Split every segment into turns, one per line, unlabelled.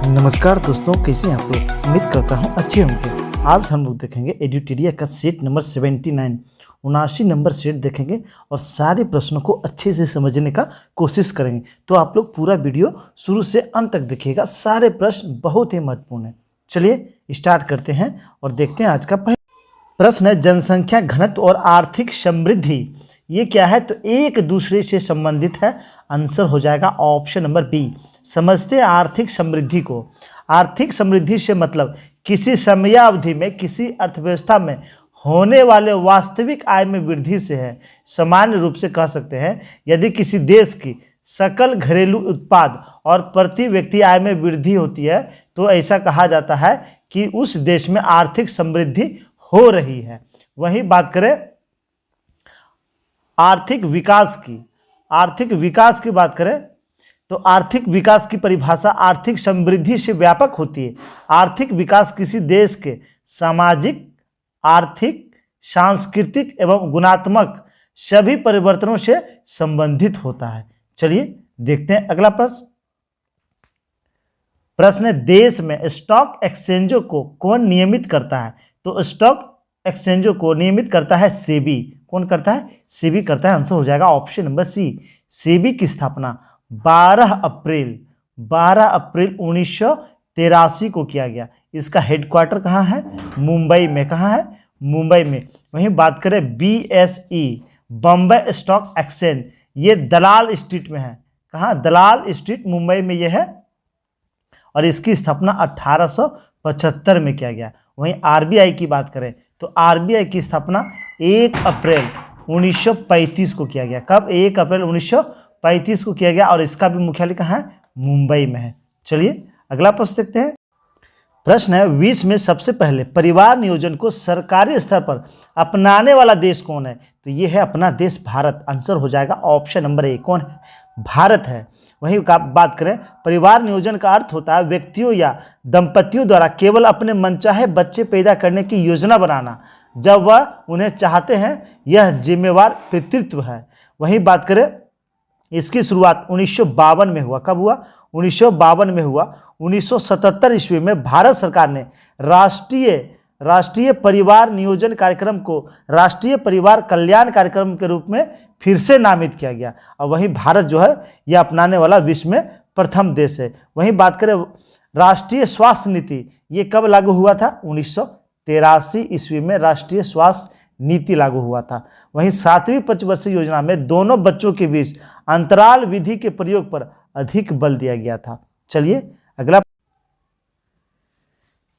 नमस्कार दोस्तों, कैसे हैं आप लोग। उम्मीद करता हूं अच्छे होंगे। आज हम लोग देखेंगे एड्यूटेरिया का सेट नंबर 79 79 नंबर सेट देखेंगे और सारे प्रश्नों को अच्छे से समझने का कोशिश करेंगे। तो आप लोग पूरा वीडियो शुरू से अंत तक देखिएगा, सारे प्रश्न बहुत ही महत्वपूर्ण हैं। चलिए स्टार्ट करते हैं और देखते हैं आज का पहला प्रश्न है, जनसंख्या घनत्व और आर्थिक समृद्धि ये क्या है? तो एक दूसरे से संबंधित है। आंसर हो जाएगा ऑप्शन नंबर बी। समझते हैं आर्थिक समृद्धि को। आर्थिक समृद्धि से मतलब किसी समयावधि में किसी अर्थव्यवस्था में होने वाले वास्तविक आय में वृद्धि से है। सामान्य रूप से कह सकते हैं यदि किसी देश की सकल घरेलू उत्पाद और प्रति व्यक्ति आय में वृद्धि होती है तो ऐसा कहा जाता है कि उस देश में आर्थिक समृद्धि हो रही है। वहीं बात करें आर्थिक विकास की बात करें तो आर्थिक विकास की परिभाषा आर्थिक समृद्धि से व्यापक होती है। आर्थिक विकास किसी देश के सामाजिक, आर्थिक, सांस्कृतिक एवं गुणात्मक सभी परिवर्तनों से संबंधित होता है। चलिए देखते हैं अगला प्रश्न है, देश में स्टॉक एक्सचेंजों को कौन नियमित करता है? तो स्टॉक एक्सचेंजों को नियमित करता है सेबी। कौन करता है? सेबी करता है। आंसर हो जाएगा ऑप्शन नंबर सी। सेबी की स्थापना 12 अप्रैल 1983 को किया गया। इसका हेडक्वार्टर कहाँ है? मुंबई में। कहाँ है? मुंबई में। वहीं बात करें BSE बॉम्बे स्टॉक एक्सचेंज, ये दलाल स्ट्रीट में है। कहाँ? दलाल स्ट्रीट मुंबई में ये है और इसकी स्थापना 1875 में किया गया। वहीं RBI की बात करें तो RBI की स्थापना 1 अप्रैल 1935 को किया गया। कब? 1 अप्रैल 1935 को किया गया और इसका भी मुख्यालय कहाँ है? मुंबई में है। चलिए अगला प्रश्न देखते हैं। प्रश्न है, विश्व में सबसे पहले परिवार नियोजन को सरकारी स्तर पर अपनाने वाला देश कौन है? तो ये है अपना देश भारत। आंसर हो जाएगा ऑप्शन नंबर ए। कौन है? भारत है। वहीं बात करें परिवार नियोजन का अर्थ होता है व्यक्तियों या दंपतियों द्वारा केवल अपने मनचाहे बच्चे पैदा करने की योजना बनाना जब वह उन्हें चाहते हैं। यह जिम्मेवार पितृत्व है। वहीं बात करें इसकी शुरुआत 1952 में हुआ। कब हुआ? 1952 में हुआ। 1977 ईस्वी में भारत सरकार ने राष्ट्रीय परिवार नियोजन कार्यक्रम को राष्ट्रीय परिवार कल्याण कार्यक्रम के रूप में फिर से नामित किया गया और वहीं भारत जो है यह अपनाने वाला विश्व में प्रथम देश है। वहीं बात करें राष्ट्रीय स्वास्थ्य नीति, ये कब लागू हुआ था? 1983 ईस्वी में राष्ट्रीय स्वास्थ्य नीति लागू हुआ था। वहीं 7वीं पंचवर्षीय योजना में दोनों बच्चों के बीच अंतराल विधि के प्रयोग पर अधिक बल दिया गया था। चलिए अगला,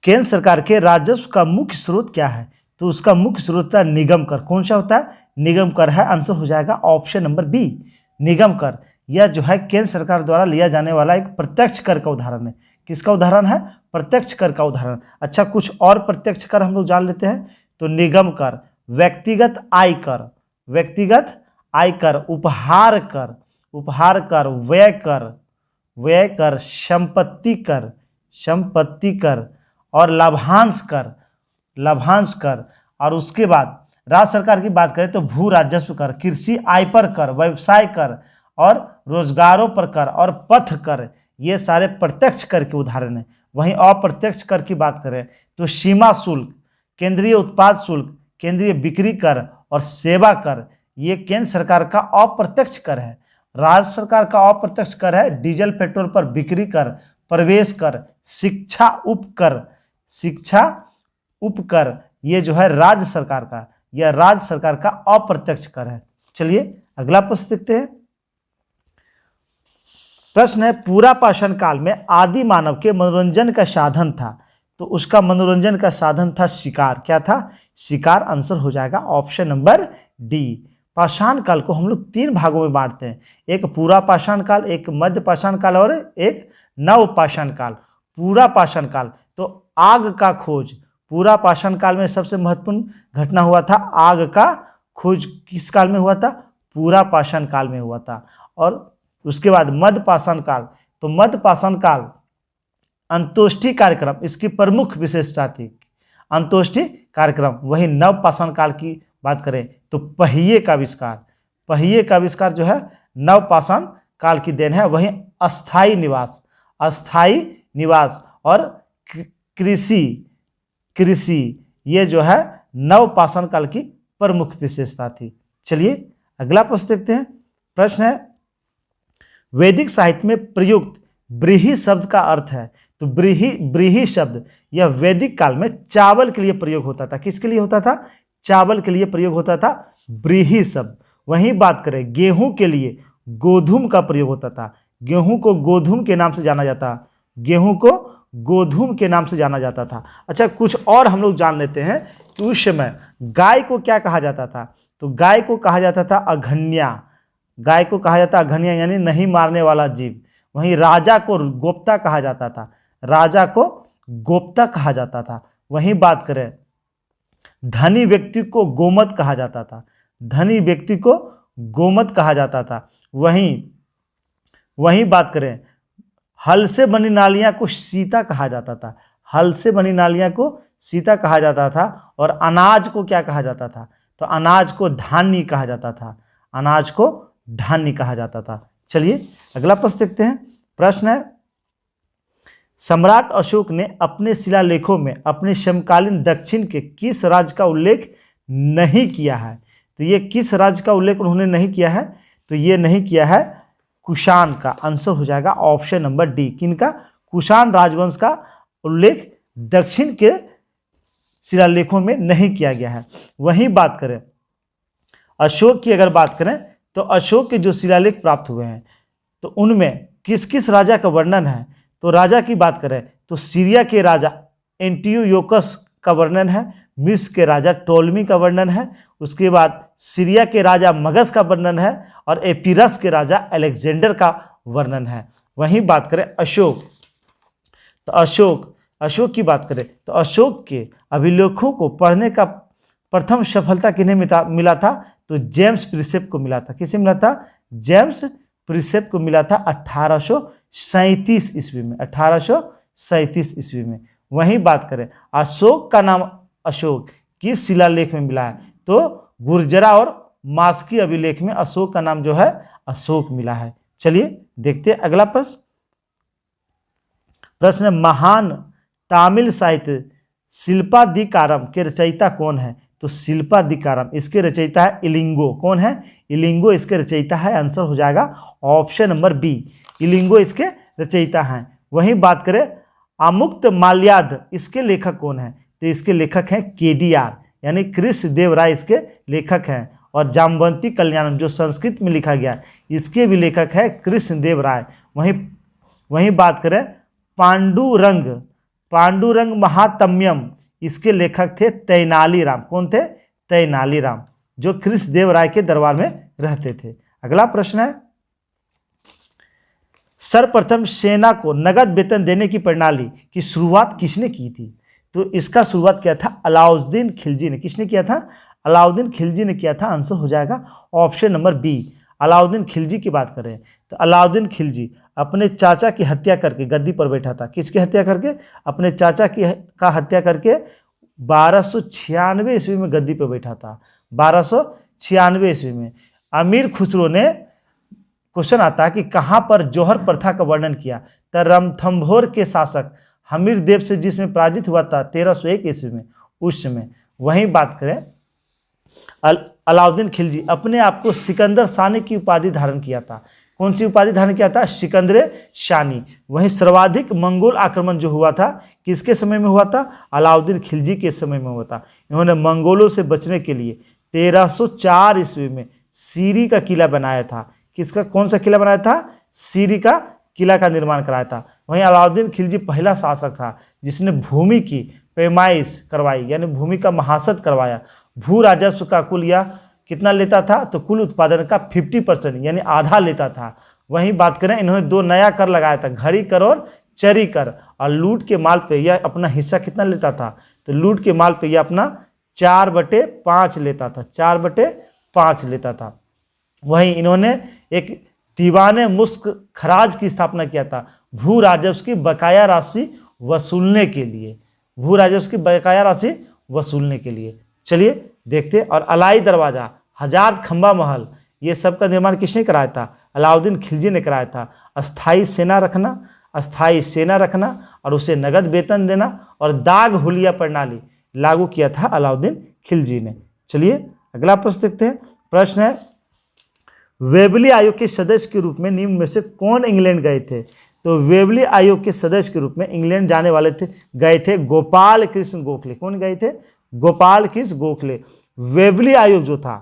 केंद्र सरकार के राजस्व का मुख्य स्रोत क्या है? तो उसका मुख्य स्रोत है निगम कर। कौन सा होता है? निगम कर है। आंसर हो जाएगा ऑप्शन नंबर बी, निगम कर। यह जो है केंद्र सरकार द्वारा लिया जाने वाला एक प्रत्यक्ष कर का उदाहरण है। किसका उदाहरण है? प्रत्यक्ष कर का उदाहरण। अच्छा, कुछ और प्रत्यक्ष कर हम लोग जान लेते हैं। तो निगम कर, व्यक्तिगत आयकर, उपहार कर, व्यय कर, संपत्ति कर और लाभांश कर। और उसके बाद राज्य सरकार की बात करें तो भू राजस्व कर, कृषि आय पर कर, व्यवसाय कर और रोजगारों पर कर और पथ कर। ये सारे प्रत्यक्ष कर के उदाहरण हैं। वहीं अप्रत्यक्ष कर की बात करें तो सीमा शुल्क, केंद्रीय उत्पाद शुल्क, केंद्रीय बिक्री कर और सेवा कर, ये केंद्र सरकार का अप्रत्यक्ष कर है। राज्य सरकार का अप्रत्यक्ष कर है डीजल पेट्रोल पर बिक्री कर, प्रवेश कर, शिक्षा उपकर, ये जो है राज्य सरकार का अप्रत्यक्ष कर है। चलिए अगला प्रश्न देखते हैं। प्रश्न है, पूरा पाषाण काल में आदि मानव के मनोरंजन का साधन था। तो उसका मनोरंजन का साधन था शिकार। क्या था? शिकार। आंसर हो जाएगा ऑप्शन नंबर डी। पाषाण काल को हम लोग 3 भागों में बांटते हैं, एक पूरा पाषाण काल, एक मध्य पाषाण काल और एक नव पाषाण काल। पूरा पाषाण काल तो आग का खोज। पूरा पाषाण काल में सबसे महत्वपूर्ण घटना हुआ था आग का खोज। किस काल में हुआ था? पूरा पाषाण काल में हुआ था। और उसके बाद मध्य पाषाण काल, तो मध्य पाषाण काल अंत्येष्टि कार्यक्रम इसकी प्रमुख विशेषता थी, अंत्येष्टि कार्यक्रम। वहीं नव पाषाण काल की बात करें तो पहिए का आविष्कार जो है नव पाषाण काल की देन है। वहीं अस्थाई निवास और कृषि कृषि ये जो है नवपाषाण काल की प्रमुख विशेषता थी। चलिए अगला प्रश्न देखते हैं। प्रश्न है वैदिक साहित्य में प्रयुक्त व्रीहि शब्द का अर्थ है। तो व्रीहि शब्द यह वैदिक काल में चावल के लिए प्रयोग होता था। किसके लिए होता था? चावल के लिए प्रयोग होता था व्रीहि शब्द। वहीं बात करें गेहूं के लिए गोधूम का प्रयोग होता था। गेहूं को गोधूम के नाम से जाना जाता, गेहूं को गोधूम के नाम से जाना जाता था। अच्छा, कुछ और हम लोग जान लेते हैं कि उस समय गाय को क्या कहा जाता था। तो गाय को कहा जाता था अघन्या। गाय को कहा जाता अघन्या यानी नहीं मारने वाला जीव। वहीं राजा को गोप्ता कहा जाता था, राजा को गोप्ता कहा जाता था। वहीं बात करें धनी व्यक्ति को गोमत कहा जाता था, धनी व्यक्ति को गोमत कहा जाता था। वहीं बात करें हल से बनी नालियां को सीता कहा जाता था, हल से बनी नालियां को सीता कहा जाता था। और अनाज को क्या कहा जाता था? तो अनाज को धान्य कहा जाता था, अनाज को धान्य कहा जाता था। चलिए अगला प्रश्न देखते हैं। प्रश्न है सम्राट अशोक ने अपने शिलालेखों में अपने समकालीन दक्षिण के किस राज्य का उल्लेख नहीं किया है? तो ये किस राज्य का उल्लेख उन्होंने नहीं किया है? तो ये नहीं किया है कुषाण का। आंसर हो जाएगा ऑप्शन नंबर डी। किनका? कुषाण राजवंश का उल्लेख दक्षिण के शिलालेखों में नहीं किया गया है। वहीं बात करें अशोक की, अगर बात करें तो अशोक के जो शिलालेख प्राप्त हुए हैं तो उनमें किस किस राजा का वर्णन है? तो राजा की बात करें तो सीरिया के राजा एंटियोकस का वर्णन है, मिस्र के राजा टोलमी का वर्णन है, उसके बाद सीरिया के राजा मगध का वर्णन है और एपीरस के राजा अलेक्जेंडर का वर्णन है। वहीं बात करें अशोक, तो अशोक की बात करें तो अशोक के अभिलेखों को पढ़ने का प्रथम सफलता किन्हें मिला था? तो जेम्स प्रिसेप को मिला था। किसे मिला था? जेम्स प्रिसेप को मिला था 1837 ईस्वी में, 1837 ईस्वी में। वहीं बात करें अशोक का नाम अशोक किस शिलालेख में मिला है? तो गुर्जरा और मास्की अभिलेख में अशोक का नाम जो है अशोक मिला है। चलिए देखते हैं अगला प्रश्न। प्रश्न है महान तमिल साहित्य शिल्पादिकारम के रचयिता कौन है? तो शिल्पादिकारम इसके रचयिता है इलिंगो। कौन है? इलिंगो इसके रचयिता है। आंसर हो जाएगा ऑप्शन नंबर बी, इलिंगो इसके रचयिता हैं। वहीं बात करें आमुक्त माल्याद इसके लेखक कौन है? तो इसके लेखक हैं केडीआर यानी कृष्ण देव राय इसके लेखक हैं। और जामवंती कल्याणम जो संस्कृत में लिखा गया इसके भी लेखक है कृष्ण देव राय। वहीं बात करें पांडुरंग महात्म्यम इसके लेखक थे तेनालीराम। कौन थे? तेनालीराम जो कृष्ण देव राय के दरबार में रहते थे। अगला प्रश्न है सर्वप्रथम सेना को नगद वेतन देने की प्रणाली की शुरुआत किसने की थी? तो इसका शुरुआत किया था अलाउद्दीन खिलजी ने। किसने किया था? अलाउद्दीन खिलजी ने किया था। आंसर हो जाएगा option number B, Alauddin Khilji की बात करें तो अलाउद्दीन खिलजी अपने चाचा की हत्या करके गद्दी पर बैठा था। किसकी हत्या करके? अपने चाचा का हत्या करके 1296 ईस्वी में गद्दी पर बैठा था। 1296 ईस्वी में अमीर खुसरो ने, क्वेश्चन आता है कि कहाँ पर जौहर प्रथा का वर्णन किया? तो रणथंभौर के शासक हमीर देव से जिसमें पराजित हुआ था 1301 ईस्वी में, उस समय। वहीं बात करें अलाउद्दीन खिलजी अपने आप को सिकंदर सानी की उपाधि धारण किया था। कौन सी उपाधि धारण किया था? सिकंदर शानी। वहीं सर्वाधिक मंगोल आक्रमण जो हुआ था किसके समय में हुआ था? अलाउद्दीन खिलजी के समय में हुआ था। इन्होंने मंगोलों से बचने के लिए 1304 ईस्वी में सीरी का किला बनाया था। किसका? कौन सा किला बनाया था? सीरी का किला का निर्माण कराया था। वहीं अलाउद्दीन खिलजी पहला शासक था जिसने भूमि की पैमाइश करवाई यानी भूमि का महासत करवाया। भू राजस्व का कुल या कितना लेता था? तो कुल उत्पादन का 50% यानी आधा लेता था। वहीं बात करें इन्होंने 2 नया कर लगाया था, घड़ी कर और चरी कर। और लूट के माल पे यह अपना हिस्सा कितना लेता था? तो लूट के माल पे यह अपना 4/5 लेता था, 4/5 लेता था। वहीं इन्होंने एक दीवाने मुस्क खराज की स्थापना किया था भू राजस्व की बकाया राशि वसूलने के लिए, भू राजस्व की बकाया राशि वसूलने के लिए। चलिए देखते। और अलाई दरवाजा, हजार खंबा महल, ये सब का निर्माण किसने कराया था? अलाउद्दीन खिलजी ने कराया था। अस्थाई सेना रखना, अस्थाई सेना रखना और उसे नगद वेतन देना और दाग हुलिया प्रणाली लागू किया था अलाउद्दीन खिलजी ने। चलिए अगला प्रश्न देखते हैं। प्रश्न है, वेबली आयोग के सदस्य के रूप में निम्न में से कौन इंग्लैंड गए थे? तो वेबली आयोग के सदस्य के रूप में इंग्लैंड जाने वाले गए थे गोपाल कृष्ण गोखले। कौन गए थे? गोपाल कृष्ण गोखले। वेबली आयोग जो था,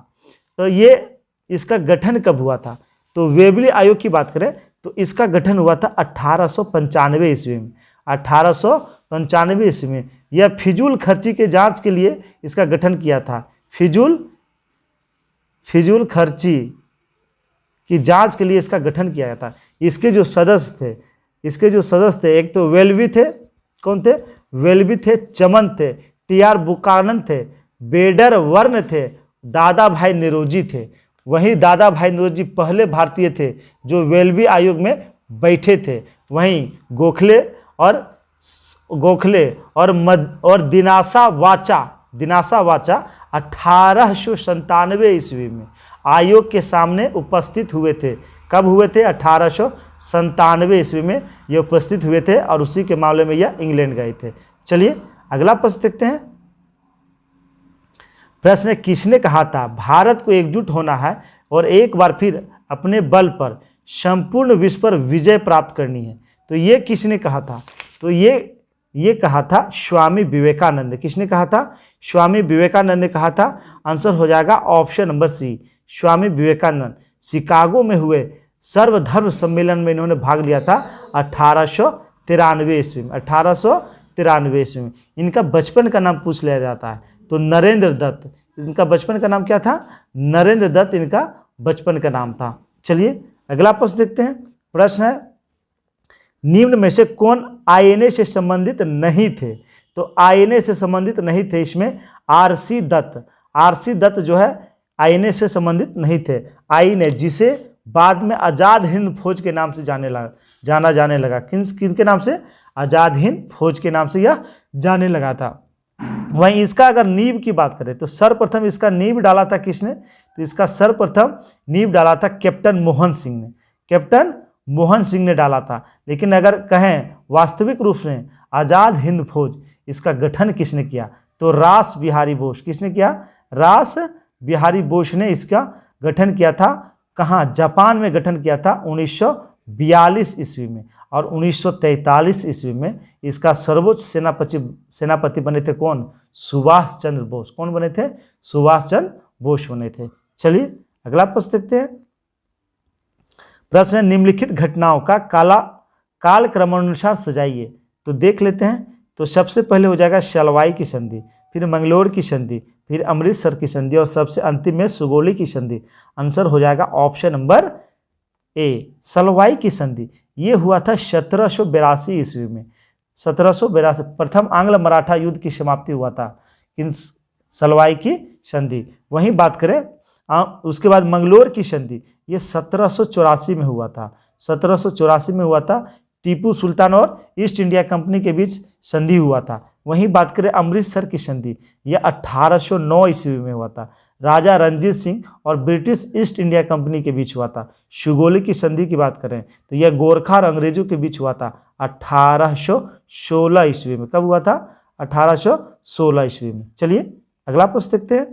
तो ये इसका गठन कब हुआ था? तो वेबली आयोग की बात करें तो इसका गठन हुआ था 1895 ईस्वी में। 1895 ईस्वी में यह फिजूल खर्ची के जांच के लिए इसका गठन किया था। फिजूल खर्ची की जांच के लिए इसका गठन किया गया था। इसके जो सदस्य थे एक तो वेल्बी थे। कौन थे? वेल्बी थे, चमन थे, टी.आर. बुकानन थे, बेडर वर्न थे, दादा भाई निरोजी थे। वहीं दादा भाई निरोजी पहले भारतीय थे जो वेल्बी आयोग में बैठे थे। वहीं गोखले और दिनासा वाचा 1897 ईस्वी में आयोग के सामने उपस्थित हुए थे। कब हुए थे? 1897 ईस्वी में ये उपस्थित हुए थे और उसी के मामले में यह इंग्लैंड गए थे। चलिए अगला प्रश्न देखते हैं। प्रश्न है, किसने कहा था भारत को एकजुट होना है और एक बार फिर अपने बल पर संपूर्ण विश्व पर विजय प्राप्त करनी है? तो ये किसने कहा था? तो ये कहा था स्वामी विवेकानंद। किसने कहा था? स्वामी विवेकानंद ने कहा था। आंसर हो जाएगा ऑप्शन नंबर सी, स्वामी विवेकानंद। शिकागो में हुए सर्वधर्म सम्मेलन में इन्होंने भाग लिया था 1893 ईस्वी में। 1893 ईस्वी में। इनका बचपन का नाम पूछ लिया जाता है तो नरेंद्र दत्त। इनका बचपन का नाम क्या था? नरेंद्र दत्त इनका बचपन का नाम था। चलिए अगला प्रश्न देखते हैं। प्रश्न है, निम्न में से कौन आईएनए से संबंधित नहीं थे? तो आईएनए से संबंधित नहीं थे इसमें आरसी दत्त जो है आईएनए से संबंधित नहीं थे। आईएनए जिसे बाद में आज़ाद हिंद फौज के नाम से जाना जाने लगा। किनके नाम से? आज़ाद हिंद फौज के नाम से यह जाने लगा था। वहीं इसका अगर नींव की बात करें तो सर्वप्रथम इसका नींव डाला था किसने? तो इसका सर्वप्रथम नींव डाला था कैप्टन मोहन सिंह ने। कैप्टन मोहन सिंह ने डाला था। लेकिन अगर कहें वास्तविक रूप से आज़ाद हिंद फौज, इसका गठन किसने किया? तो रास बिहारी बोस। किसने किया? रास बिहारी बोस ने इसका गठन किया था। कहाँ? जापान में गठन किया था 1942 ईस्वी में। और 1943 ईस्वी में इसका सर्वोच्च सेनापति बने थे कौन? सुभाष चंद्र बोस। कौन बने थे? सुभाष चंद्र बोस बने थे। चलिए अगला प्रश्न देखते हैं। प्रश्न, निम्नलिखित घटनाओं का काल क्रमानुसार सजाइए। तो देख लेते हैं। तो सबसे पहले हो जाएगा शलवाई की संधि, फिर मंगलोर की संधि, फिर अमृतसर की संधि और सबसे अंतिम में सुगोली की संधि। आंसर हो जाएगा ऑप्शन नंबर ए, सलवाई की संधि। ये हुआ था 1782 ईस्वी में। 1782 प्रथम आंग्ल मराठा युद्ध की समाप्ति हुआ था इन सलवाई की संधि। वहीं बात करें उसके बाद मंगलोर की संधि, ये 1784 में हुआ था। 1784 में हुआ था। टीपू सुल्तान और ईस्ट इंडिया कंपनी के बीच संधि हुआ था। वहीं बात करें अमृतसर की संधि, यह 1809 ईस्वी में हुआ था। राजा रणजीत सिंह और ब्रिटिश ईस्ट इंडिया कंपनी के बीच हुआ था। सुगोली की संधि की बात करें तो यह गोरखा और अंग्रेजों के बीच हुआ था 1816 ईस्वी में। कब हुआ था? 1816 ईस्वी में। चलिए अगला प्रश्न देखते हैं।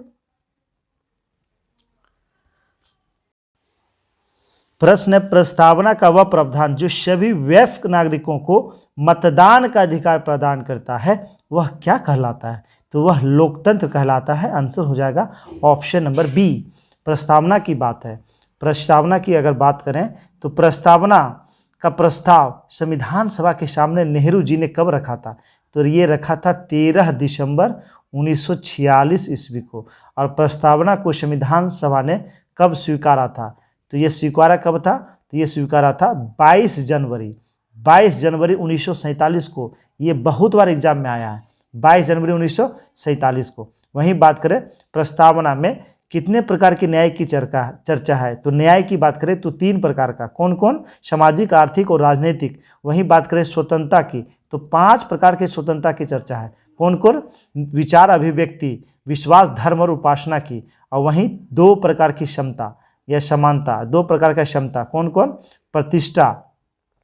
प्रश्न है, प्रस्तावना का वह प्रावधान जो सभी वयस्क नागरिकों को मतदान का अधिकार प्रदान करता है वह क्या कहलाता है? तो वह लोकतंत्र कहलाता है। आंसर हो जाएगा ऑप्शन नंबर बी, प्रस्तावना की बात है। प्रस्तावना की अगर बात करें तो प्रस्तावना का प्रस्ताव संविधान सभा के सामने नेहरू जी ने कब रखा था? तो ये रखा था 13 दिसंबर 1946 ईस्वी को। और प्रस्तावना को संविधान सभा ने कब स्वीकारा था? तो ये स्वीकारा कब था? तो ये स्वीकारा था 22 जनवरी 1947 को। ये बहुत बार एग्जाम में आया है, 22 जनवरी 1947 को। वहीं बात करें प्रस्तावना में कितने प्रकार की न्याय की चर्चा है? तो न्याय की बात करें तो 3 प्रकार का। कौन कौन? सामाजिक, आर्थिक और राजनीतिक। वहीं बात करें स्वतंत्रता की तो 5 प्रकार की स्वतंत्रता की चर्चा है। कौन कौन? विचार अभिव्यक्ति, विश्वास, धर्म और उपासना की। और वहीं 2 प्रकार की क्षमता या समानता, 2 प्रकार का क्षमता। कौन कौन? प्रतिष्ठा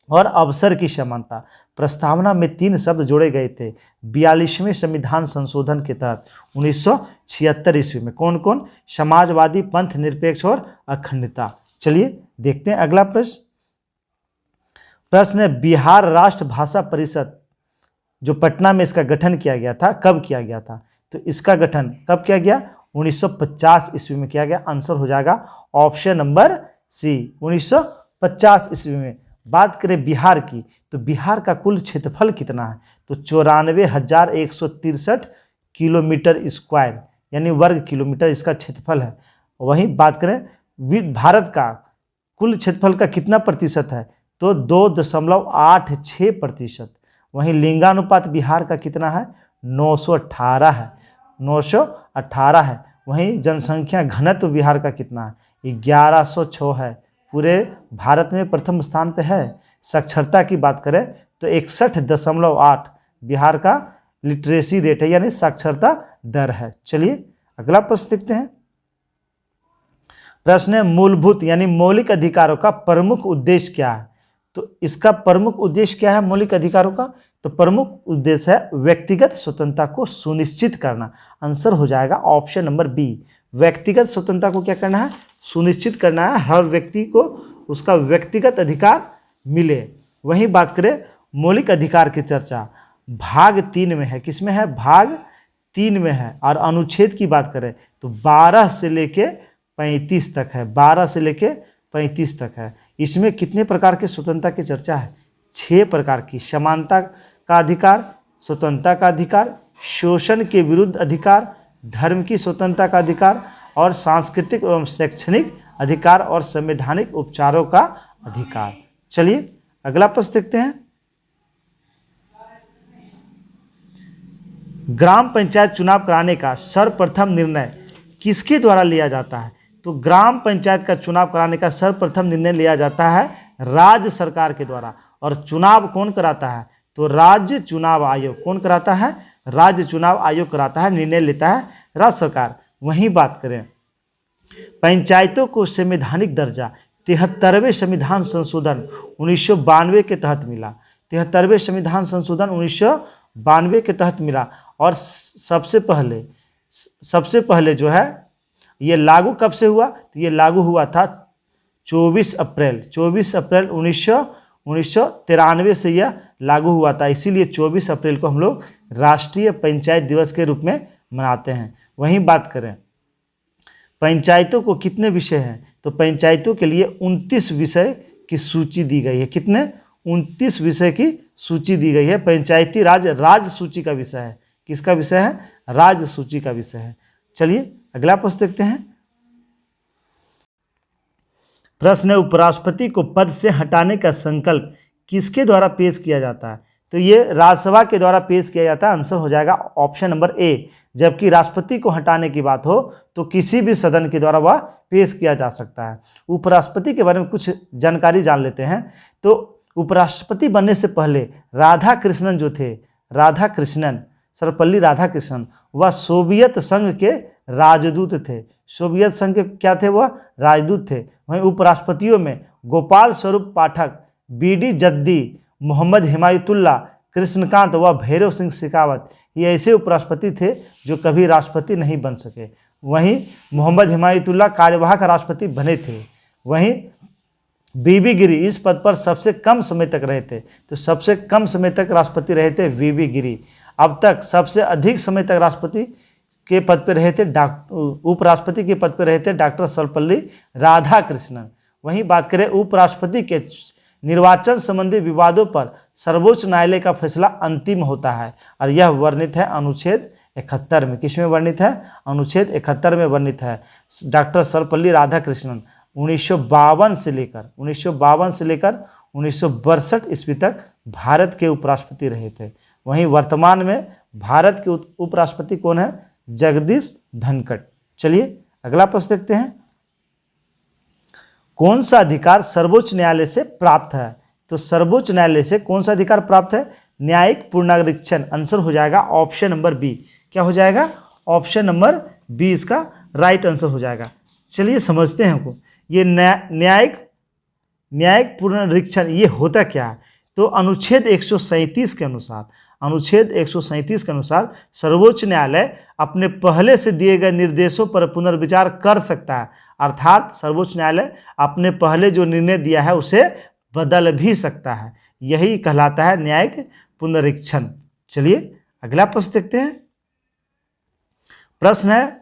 और अवसर की समानता। प्रस्तावना में 3 शब्द जोड़े गए थे 42वें संविधान संशोधन के तहत 1976 ईस्वी में। कौन कौन? समाजवादी, पंथ निरपेक्ष और अखंडता। चलिए देखते हैं अगला प्रश्न। प्रश्न है बिहार राष्ट्र भाषा परिषद जो पटना में इसका गठन किया गया था, कब किया गया था? तो इसका गठन कब किया गया? 1950 ईस्वी में किया गया। आंसर हो जाएगा ऑप्शन नंबर सी, 1950 ईस्वी में। बात करें बिहार की, तो बिहार का कुल क्षेत्रफल कितना है? तो 94,163 किलोमीटर स्क्वायर यानी वर्ग किलोमीटर इसका क्षेत्रफल है। वहीं बात करें भारत का कुल क्षेत्रफल का कितना प्रतिशत है? तो 2.86%। वहीं लिंगानुपात बिहार का कितना है? 918 है, 918 है। वहीं जनसंख्या घनत्व बिहार का कितना है? 1106 है, पूरे भारत में प्रथम स्थान पे है। साक्षरता की बात करें तो 61.8 बिहार का लिटरेसी रेट है यानी साक्षरता दर है। चलिए अगला प्रश्न देखते हैं। प्रश्न है मूलभूत यानी मौलिक अधिकारों का प्रमुख उद्देश्य क्या है? तो इसका प्रमुख उद्देश्य क्या है मौलिक अधिकारों का? तो प्रमुख उद्देश्य है व्यक्तिगत स्वतंत्रता को सुनिश्चित करना। आंसर हो जाएगा ऑप्शन नंबर बी, व्यक्तिगत स्वतंत्रता को क्या करना है? सुनिश्चित करना है। हर व्यक्ति को उसका व्यक्तिगत अधिकार मिले। वहीं बात करें मौलिक अधिकार की चर्चा भाग 3 में है। किसमें है? भाग 3 में है। और अनुच्छेद की बात करें तो 12 से लेके 35 तक है, 12 से लेके 35 तक है। इसमें कितने प्रकार के स्वतंत्रता की चर्चा है? 6 प्रकार की। समानता का अधिकार, स्वतंत्रता का अधिकार, शोषण के विरुद्ध अधिकार, धर्म की स्वतंत्रता का अधिकार और सांस्कृतिक एवं शैक्षणिक अधिकार और संवैधानिक उपचारों का अधिकार। चलिए अगला प्रश्न देखते हैं। ग्राम पंचायत चुनाव कराने का सर्वप्रथम निर्णय किसके द्वारा लिया जाता है? तो ग्राम पंचायत का चुनाव कराने का सर्वप्रथम निर्णय लिया जाता है राज्य सरकार के द्वारा। और चुनाव कौन कराता है? तो राज्य चुनाव आयोग। कौन कराता है? राज्य चुनाव आयोग कराता है, निर्णय लेता है राज्य सरकार। वहीं बात करें पंचायतों को संवैधानिक दर्जा 73वें संविधान संशोधन 1992 के तहत मिला। 73वें संविधान संशोधन 1992 के तहत मिला। और सबसे पहले जो है ये लागू कब से हुआ? तो ये लागू हुआ था 24 अप्रैल 1993 से यह लागू हुआ था। इसीलिए 24 अप्रैल को हम लोग राष्ट्रीय पंचायत दिवस के रूप में मनाते हैं। वहीं बात करें पंचायतों को कितने विषय हैं? तो पंचायतों के लिए 29 विषय की सूची दी गई है। कितने? 29 विषय की सूची दी गई है। पंचायती राज राज्य सूची का विषय है। किसका विषय है? राज्य सूची का विषय है। चलिए अगला प्रश्न देखते हैं। प्रश्न है उपराष्ट्रपति को पद से हटाने का संकल्प किसके द्वारा पेश किया जाता है? तो ये राज्यसभा के द्वारा पेश किया जाता है। आंसर हो जाएगा ऑप्शन नंबर ए। जबकि राष्ट्रपति को हटाने की बात हो तो किसी भी सदन के द्वारा वह पेश किया जा सकता है। उपराष्ट्रपति के बारे में कुछ जानकारी जान लेते हैं। तो उपराष्ट्रपति बनने से पहले राधाकृष्णन जो थे, राधाकृष्णन, सर्वपल्ली राधाकृष्णन, वह सोवियत संघ के राजदूत थे। सोवियत संघ के क्या थे? वह राजदूत थे। वहीं उपराष्ट्रपतियों में गोपाल स्वरूप पाठक, बीडी जद्दी, मोहम्मद हिमायतुल्लाह, कृष्णकांत व भैरव सिंह शेखावत ये ऐसे उपराष्ट्रपति थे जो कभी राष्ट्रपति नहीं बन सके। वहीं मोहम्मद हिमायतुल्लाह कार्यवाहक राष्ट्रपति बने थे। वहीं वीवी गिरी इस पद पर सबसे कम समय तक रहे थे। तो सबसे कम समय तक राष्ट्रपति रहे थे वीवी गिरी। अब तक सबसे अधिक समय तक राष्ट्रपति के पद पर रहे थे उपराष्ट्रपति के पद पर रहे थे डॉक्टर सर्वपल्ली राधाकृष्णन। वहीं बात करें उपराष्ट्रपति के निर्वाचन संबंधी विवादों पर सर्वोच्च न्यायालय का फैसला अंतिम होता है और यह वर्णित है अनुच्छेद 71 में। किसमें वर्णित है? अनुच्छेद 71 में वर्णित है। डॉक्टर सर्वपल्ली राधाकृष्णन 1952 से लेकर 1962 ईस्वी तक भारत के उपराष्ट्रपति रहे थे। वहीं वर्तमान में भारत के उपराष्ट्रपति कौन है? जगदीश धनखड़। चलिए अगला प्रश्न देखते हैं। कौन सा अधिकार सर्वोच्च न्यायालय से प्राप्त है? तो सर्वोच्च न्यायालय से कौन सा अधिकार प्राप्त है? न्यायिक पुनरीक्षण। आंसर हो जाएगा ऑप्शन नंबर बी। क्या हो जाएगा? ऑप्शन नंबर बी इसका राइट आंसर हो जाएगा। चलिए समझते हैं हमको। ये न्यायिक न्यायिक पुनरीक्षण ये होता क्या है? तो अनुच्छेद 137 के अनुसार, अनुच्छेद 137 के अनुसार सर्वोच्च न्यायालय अपने पहले से दिए गए निर्देशों पर पुनर्विचार कर सकता है। अर्थात सर्वोच्च न्यायालय अपने पहले जो निर्णय दिया है उसे बदल भी सकता है। यही कहलाता है न्यायिक पुनरीक्षण। चलिए अगला प्रश्न देखते हैं। प्रश्न है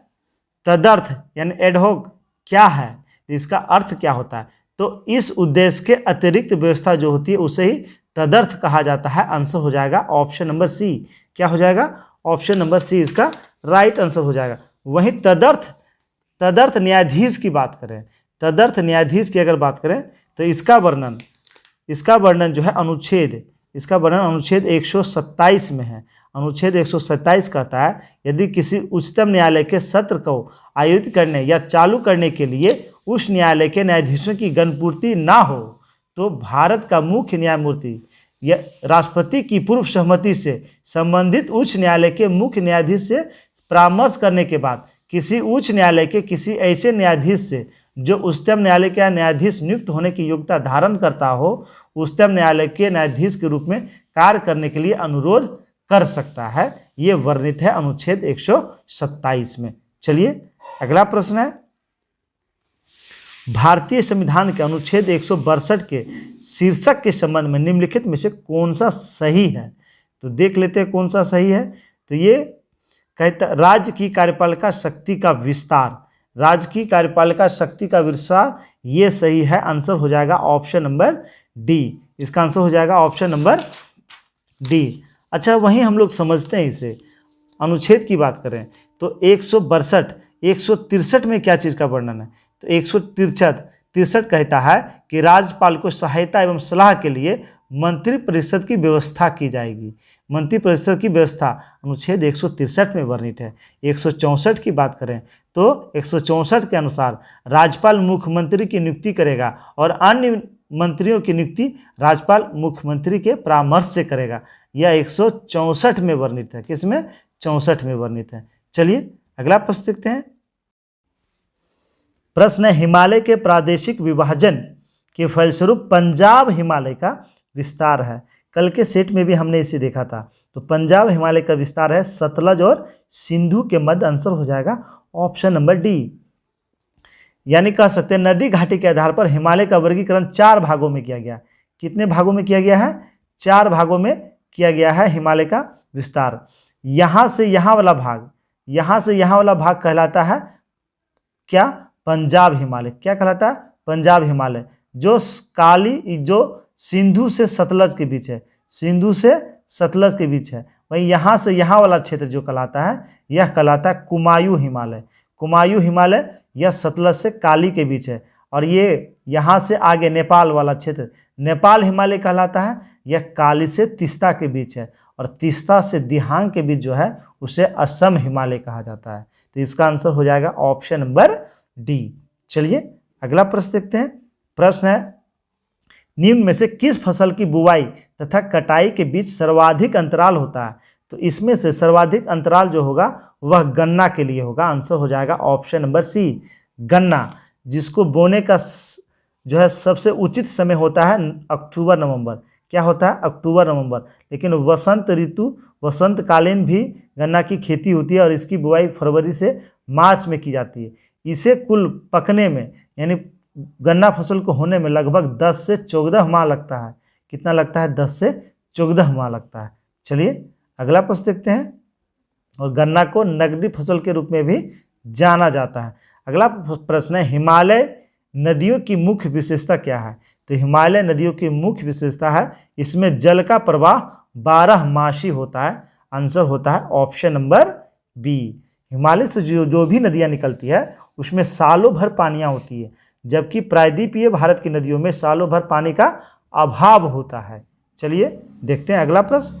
तदर्थ यानी एडहोक क्या है? इसका अर्थ क्या होता है? तो इस उद्देश्य के अतिरिक्त व्यवस्था जो होती है उसे ही तदर्थ कहा जाता है। आंसर हो जाएगा ऑप्शन नंबर सी। क्या हो जाएगा? ऑप्शन नंबर सी इसका राइट आंसर हो जाएगा। वहीं तदर्थ न्यायाधीश की बात करें, तदर्थ न्यायाधीश की अगर बात करें तो इसका वर्णन जो है इसका वर्णन अनुच्छेद 127 में है। अनुच्छेद 127 कहता है यदि किसी उच्चतम न्यायालय के सत्र को आयोजित करने या चालू करने के लिए उस न्यायालय के न्यायाधीशों की गणपूर्ति ना हो तो भारत का मुख्य न्यायमूर्ति या राष्ट्रपति की पूर्व सहमति से संबंधित उच्च न्यायालय के मुख्य न्यायाधीश से परामर्श करने के बाद किसी उच्च न्यायालय के किसी ऐसे न्यायाधीश से जो उच्चतम न्यायालय का न्यायाधीश नियुक्त होने की योग्यता धारण करता हो उच्चतम न्यायालय के न्यायाधीश के रूप में कार्य करने के लिए अनुरोध कर सकता है। ये वर्णित है अनुच्छेद 127 में। चलिए अगला प्रश्न है भारतीय संविधान के अनुच्छेद 162 के शीर्षक के संबंध में निम्नलिखित में से कौन सा सही है? तो देख लेते हैं कौन सा सही है। तो ये कहता राज्य की कार्यपालिका शक्ति का विस्तार, राज्य की कार्यपालिका शक्ति का विस्तार, ये सही है। आंसर हो जाएगा ऑप्शन नंबर डी। इसका आंसर हो जाएगा ऑप्शन नंबर डी। अच्छा वहीं हम लोग समझते हैं इसे, अनुच्छेद की बात करें तो 163 में क्या चीज़ का वर्णन है? तो 163 कहता है कि राज्यपाल को सहायता एवं सलाह के लिए मंत्रिपरिषद की व्यवस्था की जाएगी। मंत्रिपरिषद की व्यवस्था अनुच्छेद 163 में वर्णित है। 164 की बात करें तो 164 के अनुसार राज्यपाल मुख्यमंत्री की नियुक्ति करेगा और अन्य मंत्रियों की नियुक्ति राज्यपाल मुख्यमंत्री के परामर्श से करेगा। यह 164 में वर्णित है। किसमें? 64 में वर्णित है। चलिए अगला प्रश्न देखते हैं। प्रश्न है हिमालय के प्रादेशिक विभाजन के फलस्वरूप पंजाब हिमालय का विस्तार है। कल के सेट में भी हमने इसे देखा था। तो पंजाब हिमालय का विस्तार है सतलज और सिंधु के मध्य। आंसर हो जाएगा ऑप्शन नंबर डी। यानी कह सकते हैं नदी घाटी के आधार पर हिमालय का वर्गीकरण 4 भागों में किया गया। कितने भागों में किया गया है? 4 भागों में किया गया है हिमालय का विस्तार। यहाँ से यहाँ वाला भाग, यहाँ से यहाँ वाला भाग कहलाता है क्या? पंजाब हिमालय। क्या कहलाता है? पंजाब हिमालय। जो सिंधु से सतलज के बीच है, सिंधु से सतलज के बीच है। वहीं यहाँ से यहाँ वाला क्षेत्र जो कहलाता है यह कहलाता है कुमायूं हिमालय। कुमायूं हिमालय यह सतलज से काली के बीच है। और ये यहाँ से आगे नेपाल वाला क्षेत्र नेपाल हिमालय कहलाता है। यह काली से तीस्ता के बीच है और तीस्ता से दिहांग के बीच जो है उसे असम हिमालय कहा जाता है। तो इसका आंसर हो जाएगा ऑप्शन नंबर डी। चलिए अगला प्रश्न देखते हैं। प्रश्न है निम्न में से किस फसल की बुवाई तथा कटाई के बीच सर्वाधिक अंतराल होता है? तो इसमें से सर्वाधिक अंतराल जो होगा वह गन्ना के लिए होगा। आंसर हो जाएगा ऑप्शन नंबर सी, गन्ना, जिसको बोने का जो है सबसे उचित समय होता है अक्टूबर नवंबर। क्या होता है? अक्टूबर नवंबर। लेकिन वसंतकालीन भी गन्ना की खेती होती है और इसकी बुआई फरवरी से मार्च में की जाती है। इसे कुल पकने में यानी गन्ना फसल को होने में लगभग 10 से 14 माह लगता है। कितना लगता है? 10 से 14 माह लगता है। चलिए अगला प्रश्न देखते हैं। और गन्ना को नकदी फसल के रूप में भी जाना जाता है। अगला प्रश्न है हिमालय नदियों की मुख्य विशेषता क्या है? तो हिमालय नदियों की मुख्य विशेषता है इसमें जल का प्रवाह 12 मासी होता है। आंसर होता है ऑप्शन नंबर बी। हिमालय से जो भी नदियाँ निकलती है उसमें सालों भर पानियाँ होती है, जबकि प्रायद्वीपीय भारत की नदियों में सालों भर पानी का अभाव होता है। चलिए देखते हैं अगला प्रश्न।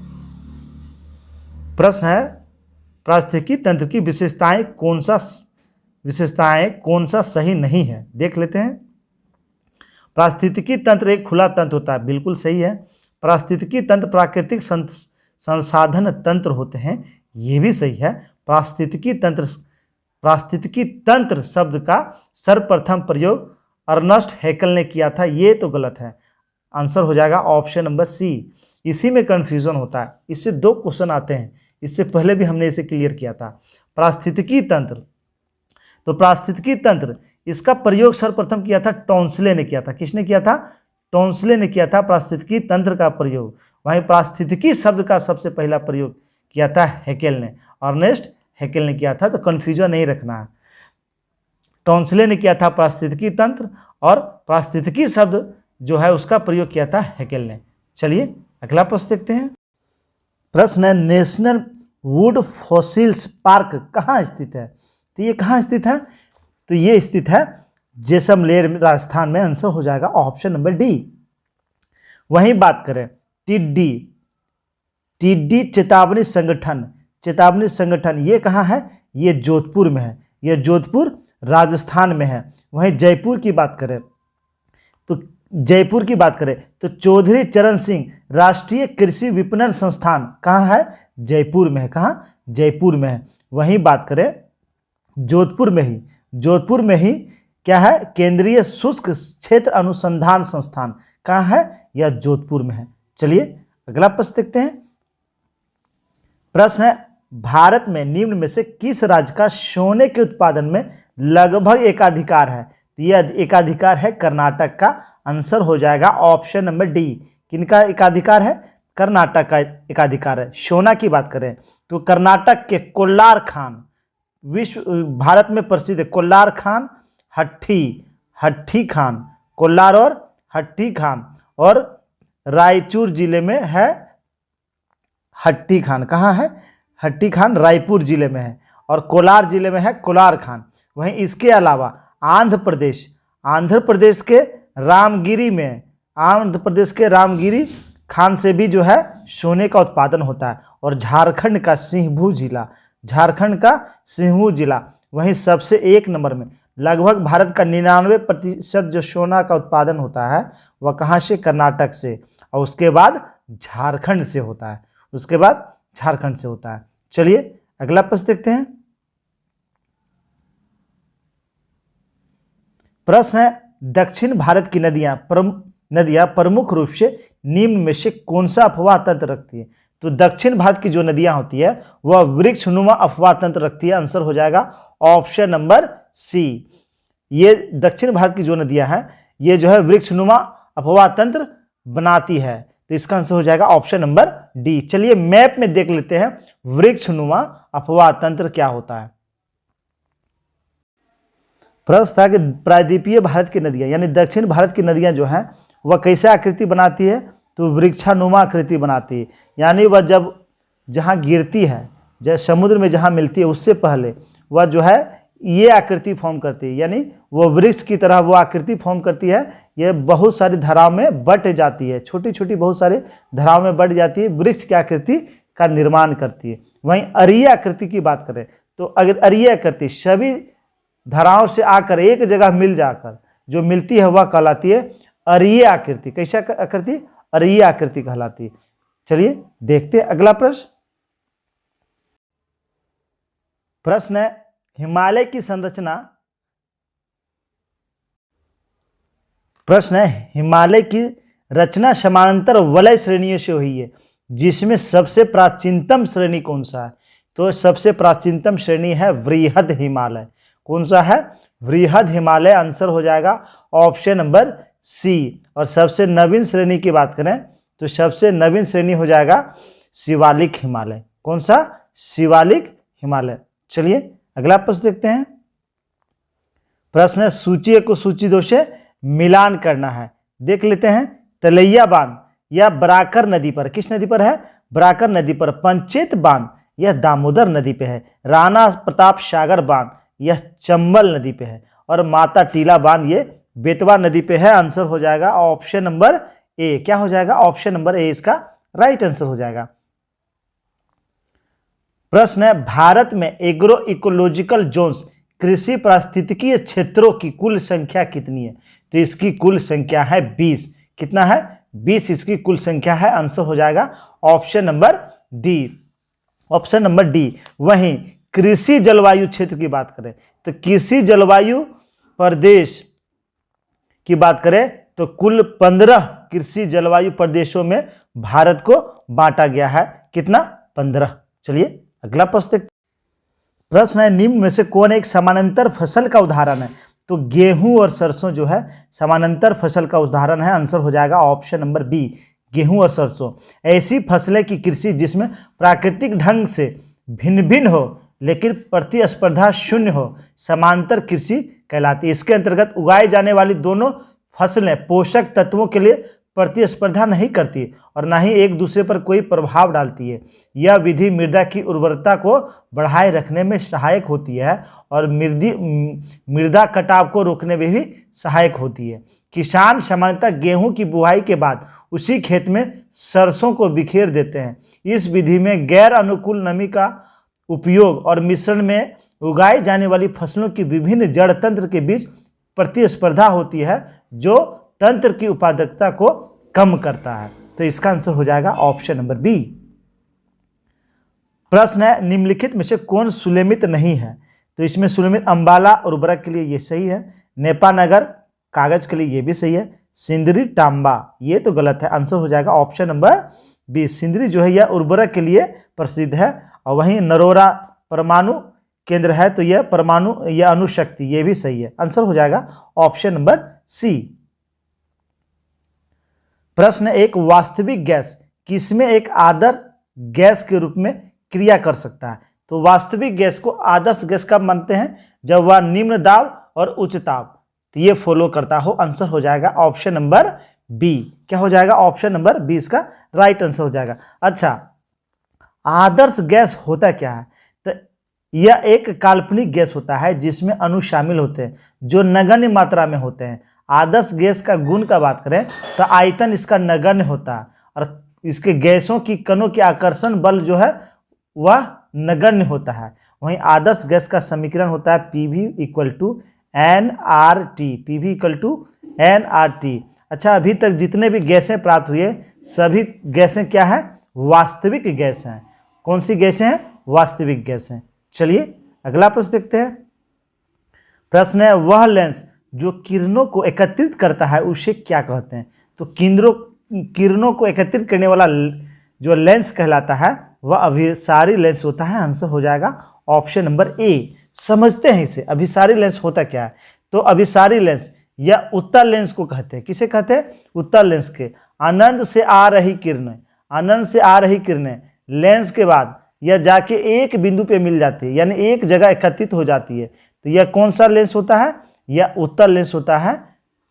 प्रश्न है पारिस्थितिकी तंत्र की विशेषताएं कौन सा सही नहीं है? देख लेते हैं। पारिस्थितिकी तंत्र एक खुला तंत्र होता है। बिल्कुल सही है। पारिस्थितिकी तंत्र प्राकृतिक संसाधन तंत्र होते हैं। ये भी सही है। पारिस्थितिकी तंत्र शब्द का सर्वप्रथम प्रयोग अर्नस्ट हैकेल ने किया था, ये तो गलत है। आंसर हो जाएगा ऑप्शन नंबर सी। इसी में कंफ्यूजन होता है, इससे 2 क्वेश्चन आते हैं, इससे पहले भी हमने इसे क्लियर किया था। पारिस्थितिकी तंत्र, तो पारिस्थितिकी तंत्र इसका प्रयोग सर्वप्रथम किया था टोंसले ने किया था। किसने किया था? टोंसले ने किया था पारिस्थितिकी तंत्र का प्रयोग। वहीं पारिस्थितिकी शब्द का सबसे पहला प्रयोग किया था हैकेल ने, अर्नेस्ट हैकेल ने किया था, तो कंफ्यूजन नहीं रखना है। टोंसले ने किया था पारिस्थितिकी तंत्र और पारिस्थितिकी शब्द जो है उसका प्रयोग किया था हैकेल ने। चलिए अगला प्रश्न देखते हैं। प्रश्न है, नेशनल वुड फॉसिल्स पार्क कहाँ स्थित है? तो ये कहाँ स्थित है? तो ये स्थित है जैसलमेर राजस्थान में। आंसर हो जाएगा ऑप्शन नंबर डी। वहीं बात करें टिड्डी, टिड्डी चेतावनी संगठन, चेतावनी संगठन ये कहाँ है? ये जोधपुर में है, ये जोधपुर राजस्थान में है। वहीं जयपुर की बात करें तो जयपुर की बात करें तो चौधरी चरण सिंह राष्ट्रीय कृषि विपणन संस्थान कहाँ है? जयपुर में है। कहाँ? जयपुर में है। वहीं बात करें जोधपुर में ही, जोधपुर में ही क्या है? केंद्रीय शुष्क क्षेत्र अनुसंधान संस्थान कहाँ है? यह जोधपुर में है। चलिए अगला प्रश्न देखते हैं। प्रश्न है, भारत में निम्न में से किस राज्य का सोने के उत्पादन में लगभग एकाधिकार है? तो यह एकाधिकार है कर्नाटक का। आंसर हो जाएगा ऑप्शन नंबर डी। किनका एकाधिकार है? कर्नाटक का एकाधिकार है। सोना की बात करें तो कर्नाटक के कोल्लार खान, विश्व भारत में प्रसिद्ध है। कोल्लार खान, हट्टी खान, कोल्लार और हट्टी खान, और रायचूर जिले में है हट्टी खान। कहाँ है? हट्टी खान रायपुर जिले में है, और कोलार जिले में है कोलार खान। वहीं इसके अलावा आंध्र प्रदेश के रामगिरी में, आंध्र प्रदेश के रामगिरी खान से भी जो है सोने का उत्पादन होता है। और झारखंड का सिंहभू जिला, झारखंड का सिंहभू जिला वहीं सबसे 1 नंबर में। लगभग भारत का 99% जो सोना का उत्पादन होता है वह कहाँ से? कर्नाटक से, और उसके बाद झारखंड से होता है, उसके बाद झारखंड से होता है। चलिए अगला प्रश्न देखते हैं। प्रश्न है, दक्षिण भारत की नदियां प्रमुख रूप से निम्न में से कौन सा अफवाह तंत्र रखती है? तो दक्षिण भारत की जो नदियां होती है वह वृक्षनुमा अफवाह तंत्र रखती है। आंसर हो जाएगा ऑप्शन नंबर सी। ये दक्षिण भारत की जो नदियां हैं ये जो है वृक्षनुमा अफवाह तंत्र बनाती है, तो इसका आंसर हो जाएगा ऑप्शन नंबर डी। चलिए मैप में देख लेते हैं वृक्षनुमा अफवाह तंत्र क्या होता है। प्रश्न था कि प्रायद्वीपीय भारत की नदियां यानी दक्षिण भारत की नदियां जो हैं वह कैसे आकृति बनाती है? तो वृक्षानुमा आकृति बनाती है, यानी वह जब जहाँ गिरती है, जैसे समुद्र में जहाँ मिलती है उससे पहले वह जो है ये आकृति फॉर्म करती है, यानी वो वृक्ष की तरह वो आकृति फॉर्म करती है। ये बहुत सारी धाराओं में बट जाती है, छोटी छोटी बहुत सारी धाराओं में बट जाती है, वृक्ष की आकृति का निर्माण करती है। वहीं अरीय आकृति की बात करें तो अगर अरीय आकृति सभी धाराओं से आकर एक जगह मिल जाकर जो मिलती है वह कहलाती है अरीय आकृति। कैसा आकृति? अरीय आकृति कहलाती है। चलिए देखते हैं अगला प्रश्न। प्रश्न है, हिमालय की संरचना, प्रश्न है हिमालय की रचना समानांतर वलय श्रेणियों से हुई है, जिसमें सबसे प्राचीनतम श्रेणी कौन सा है? तो सबसे प्राचीनतम श्रेणी है वृहद हिमालय। कौन सा है? वृहद हिमालय। आंसर हो जाएगा ऑप्शन नंबर सी। और सबसे नवीन श्रेणी की बात करें तो सबसे नवीन श्रेणी हो जाएगा शिवालिक हिमालय। कौन सा? शिवालिक हिमालय। चलिए अगला प्रश्न देखते हैं। प्रश्न है, सूची 1 को सूची 2 से मिलान करना है। देख लेते हैं। तलैया बांध यह बराकर नदी पर, किस नदी पर है? बराकर नदी पर। पंचेत बांध यह दामोदर नदी पे है। राणा प्रताप सागर बांध यह चंबल नदी पे है। और माता टीला बांध ये बेतवा नदी पे है। आंसर हो जाएगा ऑप्शन नंबर ए। क्या हो जाएगा? ऑप्शन नंबर ए इसका राइट आंसर हो जाएगा। प्रश्न है, भारत में एग्रो इकोलॉजिकल जोन्स कृषि पारिस्थितिकीय क्षेत्रों की कुल संख्या कितनी है? तो इसकी कुल संख्या है 20। कितना है? 20 इसकी कुल संख्या है। आंसर हो जाएगा option number D. Option number D. वहीं कृषि जलवायु क्षेत्र की बात करें तो कृषि जलवायु प्रदेश की बात करें तो कुल 15 कृषि जलवायु प्रदेशों में भारत को बांटा गया है। कितना? 15। चलिए अगला प्रश्न है, निम्न में से कौन एक समानांतर फसल का उदाहरण है? तो गेहूं और सरसों जो है समानांतर फसल का उदाहरण है। आंसर हो जाएगा ऑप्शन नंबर बी, गेहूं और सरसों। ऐसी फसलें की कृषि जिसमें प्राकृतिक ढंग से भिन्न भिन्न हो लेकिन प्रतिस्पर्धा शून्य हो, समांतर कृषि कहलाती है। इसके अंतर्गत उगाई जाने वाली दोनों फसलें पोषक तत्वों के लिए प्रतिस्पर्धा नहीं करती और न ही एक दूसरे पर कोई प्रभाव डालती है। यह विधि मृदा की उर्वरता को बढ़ाए रखने में सहायक होती है और मृदा कटाव को रोकने में भी सहायक होती है। किसान सामान्यतः गेहूं की बुआई के बाद उसी खेत में सरसों को बिखेर देते हैं। इस विधि में गैर अनुकूल नमी का उपयोग और मिश्रण में उगाई जाने वाली फसलों की विभिन्न जड़ तंत्र के बीच प्रतिस्पर्धा होती है जो तंत्र की उत्पादकता को कम करता है। तो इसका आंसर हो जाएगा ऑप्शन नंबर बी। प्रश्न है, निम्नलिखित में से कौन सुलेमित नहीं है? तो इसमें सुलेमित अंबाला उर्वरक के लिए ये सही है, नेपानगर कागज के लिए ये भी सही है, सिंदरी तांबा ये तो गलत है। आंसर हो जाएगा ऑप्शन नंबर बी। सिंदरी जो है यह उर्वरक के लिए प्रसिद्ध है और वहीं नरोरा परमाणु केंद्र है तो यह परमाणु या अणुशक्ति ये भी सही है। आंसर हो जाएगा ऑप्शन नंबर सी। प्रश्न, एक वास्तविक गैस किसमें एक आदर्श गैस के रूप में क्रिया कर सकता है? तो वास्तविक गैस को आदर्श गैस कब मानते हैं? जब वह निम्न दाब और उच्च ताप तो ये फॉलो करता हो। आंसर हो जाएगा ऑप्शन नंबर बी। क्या हो जाएगा? ऑप्शन नंबर बी इसका राइट आंसर हो जाएगा। अच्छा, आदर्श गैस होता क्या है? तो यह एक काल्पनिक गैस होता है जिसमें अणु शामिल होते हैं जो नगण्य मात्रा में होते हैं। आदर्श गैस का गुण का बात करें तो आयतन इसका नगण्य होता है और इसके गैसों की कणों के आकर्षण बल जो है वह नगण्य होता है। वहीं आदर्श गैस का समीकरण होता है PV equal to nRT, PV equal to nRT। अच्छा, अभी तक जितने भी गैसें प्राप्त हुए सभी गैसें क्या है? वास्तविक गैस हैं। कौन सी गैसें हैं? वास्तविक गैस हैं। चलिए अगला प्रश्न देखते हैं। प्रश्न है, वह लेंस जो किरणों को एकत्रित करता है उसे क्या कहते हैं? तो किरणों को एकत्रित करने वाला जो लेंस कहलाता है वह अभिसारी लेंस होता है। आंसर हो जाएगा ऑप्शन नंबर ए। समझते हैं इसे, अभिसारी लेंस होता क्या है? तो अभिसारी लेंस या उत्तल लेंस को कहते हैं। किसे कहते हैं? उत्तल लेंस के अनंत से आ रही किरणें लेंस के बाद यह जाके एक बिंदु पे मिल जाती है, यानी एक जगह एकत्रित हो जाती है। तो यह कौन सा लेंस होता है? यह उत्तल लेंस होता है।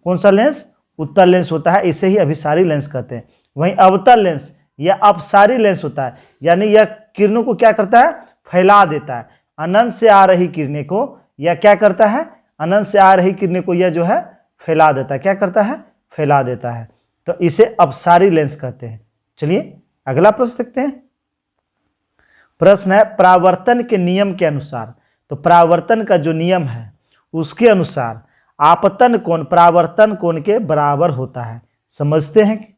कौन सा लेंस? उत्तल लेंस होता है। इसे ही अभिसारी लेंस कहते हैं। वहीं अवतल लेंस या अपसारी लेंस होता है, यानी यह किरणों को क्या करता है? फैला देता है। अनंत से आ रही किरणें को यह क्या करता है? अनंत से आ रही किरणें को यह जो है फैला देता है। क्या करता है? फैला देता है। तो इसे अपसारी लेंस कहते हैं। चलिए अगला प्रश्न देखते हैं। प्रश्न है, परावर्तन के नियम के अनुसार, तो परावर्तन का जो नियम है उसके अनुसार आपतन कोण परावर्तन कोण के बराबर होता है। समझते हैं।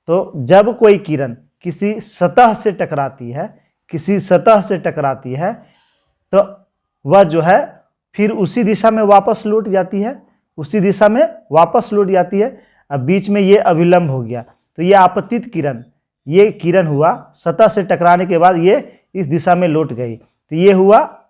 तो जब कोई किरण किसी सतह से टकराती है तो वह जो है फिर उसी दिशा में वापस लौट जाती है। अब बीच में ये अभिलंब हो गया तो ये आपतित किरण, ये किरण हुआ सतह से टकराने के बाद ये इस दिशा में लौट गई तो ये हुआ,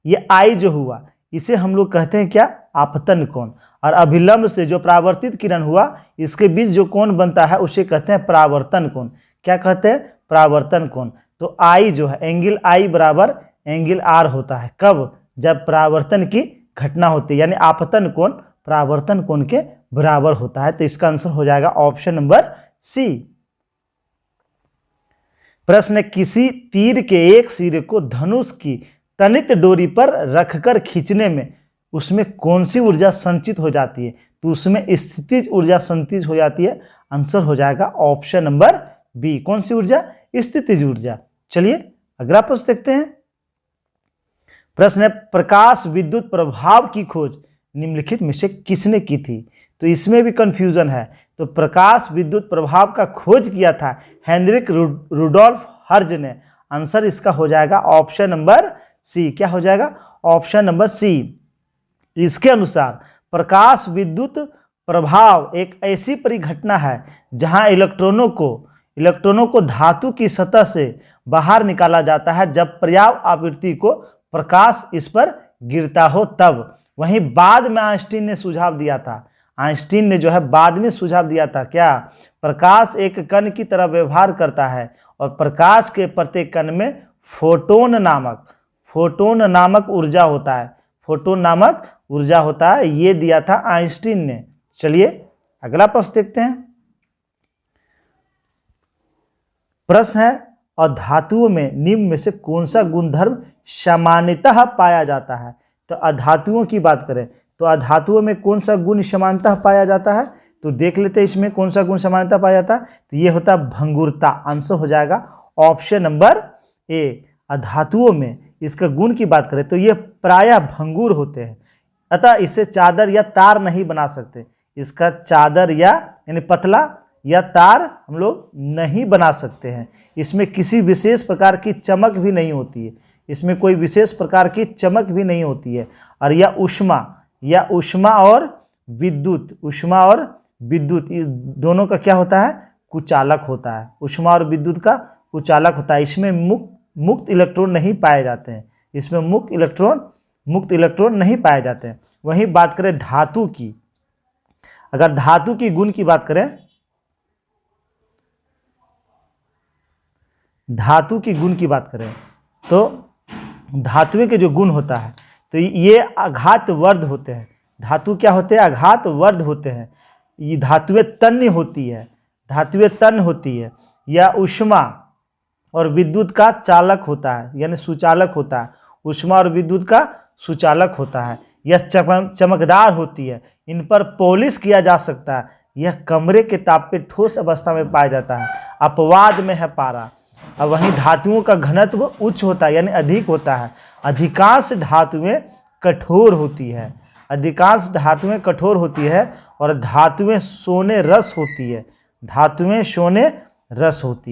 ये आई जो हुआ इसे हम लोग कहते हैं क्या? आपतन कोण। और अभिलंब से जो परावर्तित किरण हुआ इसके बीच जो कोण बनता है उसे कहते हैं परावर्तन कोण। क्या कहते हैं? परावर्तन कोण। तो आई जो है एंगल आई बराबर एंगल आर होता है। कब? जब परावर्तन की घटना होती है, यानी आपतन कोण परावर्तन कोण के बराबर होता है। तो इसका आंसर हो जाएगा ऑप्शन नंबर सी। प्रश्न, किसी तीर के एक सिरे को धनुष की तनित डोरी पर रखकर खींचने में उसमें कौन सी ऊर्जा संचित हो जाती है? तो उसमें स्थितिज ऊर्जा संचित हो जाती है। आंसर हो जाएगा ऑप्शन नंबर बी। कौन सी ऊर्जा? स्थितिज ऊर्जा। चलिए अगला प्रश्न देखते हैं। प्रश्न है, प्रकाश विद्युत प्रभाव की खोज निम्नलिखित में से किसने की थी? तो इसमें भी कंफ्यूजन है। तो प्रकाश विद्युत प्रभाव का खोज किया था हेनरिक रुडोल्फ हर्ज ने। आंसर इसका हो जाएगा ऑप्शन नंबर सी। क्या हो जाएगा? Option number C. इसके अनुसार प्रकाश विद्युत प्रभाव एक ऐसी परिघटना है जहां इलेक्ट्रॉनों को धातु की सतह से बाहर निकाला जाता है जब पर्याप्त आवृत्ति को प्रकाश इस पर गिरता हो तब। वहीं बाद में आइंस्टीन ने सुझाव दिया था, आइंस्टीन ने जो है बाद में सुझाव दिया था क्या, प्रकाश एक कण की तरह व्यवहार करता है और प्रकाश के प्रत्येक कण में फोटोन नामक ऊर्जा होता है, फोटोन नामक ऊर्जा होता है, ये दिया था आइंस्टीन ने। चलिए अगला प्रश्न देखते हैं। प्रश्न है, और धातुओं में निम्न में से कौन सा गुणधर्म सामान्यतः पाया जाता है। तो अधातुओं की बात करें तो अधातुओं में कौन सा गुण सामान्यतः पाया जाता है, तो देख लेते हैं इसमें कौन सा गुण सामान्यतः पाया जाता है। तो ये होता है भंगुरता, आंसर हो जाएगा ऑप्शन नंबर ए। अधातुओं में इसका गुण की बात करें तो ये प्रायः भंगुर होते हैं, अतः इसे चादर या तार नहीं बना सकते। इसका चादर यानी पतला या तार हम लोग नहीं बना सकते हैं। इसमें किसी विशेष प्रकार की चमक भी नहीं होती है, इसमें कोई विशेष प्रकार की चमक भी नहीं होती है। और यह ऊष्मा और विद्युत इस दोनों का क्या होता है, कुचालक होता है। ऊष्मा और विद्युत का कुचालक होता है। इसमें मुक्त इलेक्ट्रॉन नहीं पाए जाते हैं, इसमें मुक्त इलेक्ट्रॉन नहीं पाए जाते हैं। वहीं बात करें धातु की, अगर धातु की गुण की बात करें, धातु की गुण की बात करें तो धातुएं के जो गुण होता है तो ये आघातवर्ध होते हैं। धातु क्या होते हैं, आघातवर्ध होते हैं। ये धातुएं तन्य होती है, या ऊष्मा और विद्युत का चालक होता है, यानी सुचालक होता है। ऊष्मा और विद्युत का सुचालक होता है। यह चमकदार होती है, इन पर पॉलिश किया जा सकता है। यह कमरे के ताप पे ठोस अवस्था में पाया जाता है। अपवाद में है पारा। अब वहीं धातुओं का घनत्व उच्च होता है, यानी अधिक होता है। अधिकांश धातुएं कठोर होती है और धातुएं सोने रस होती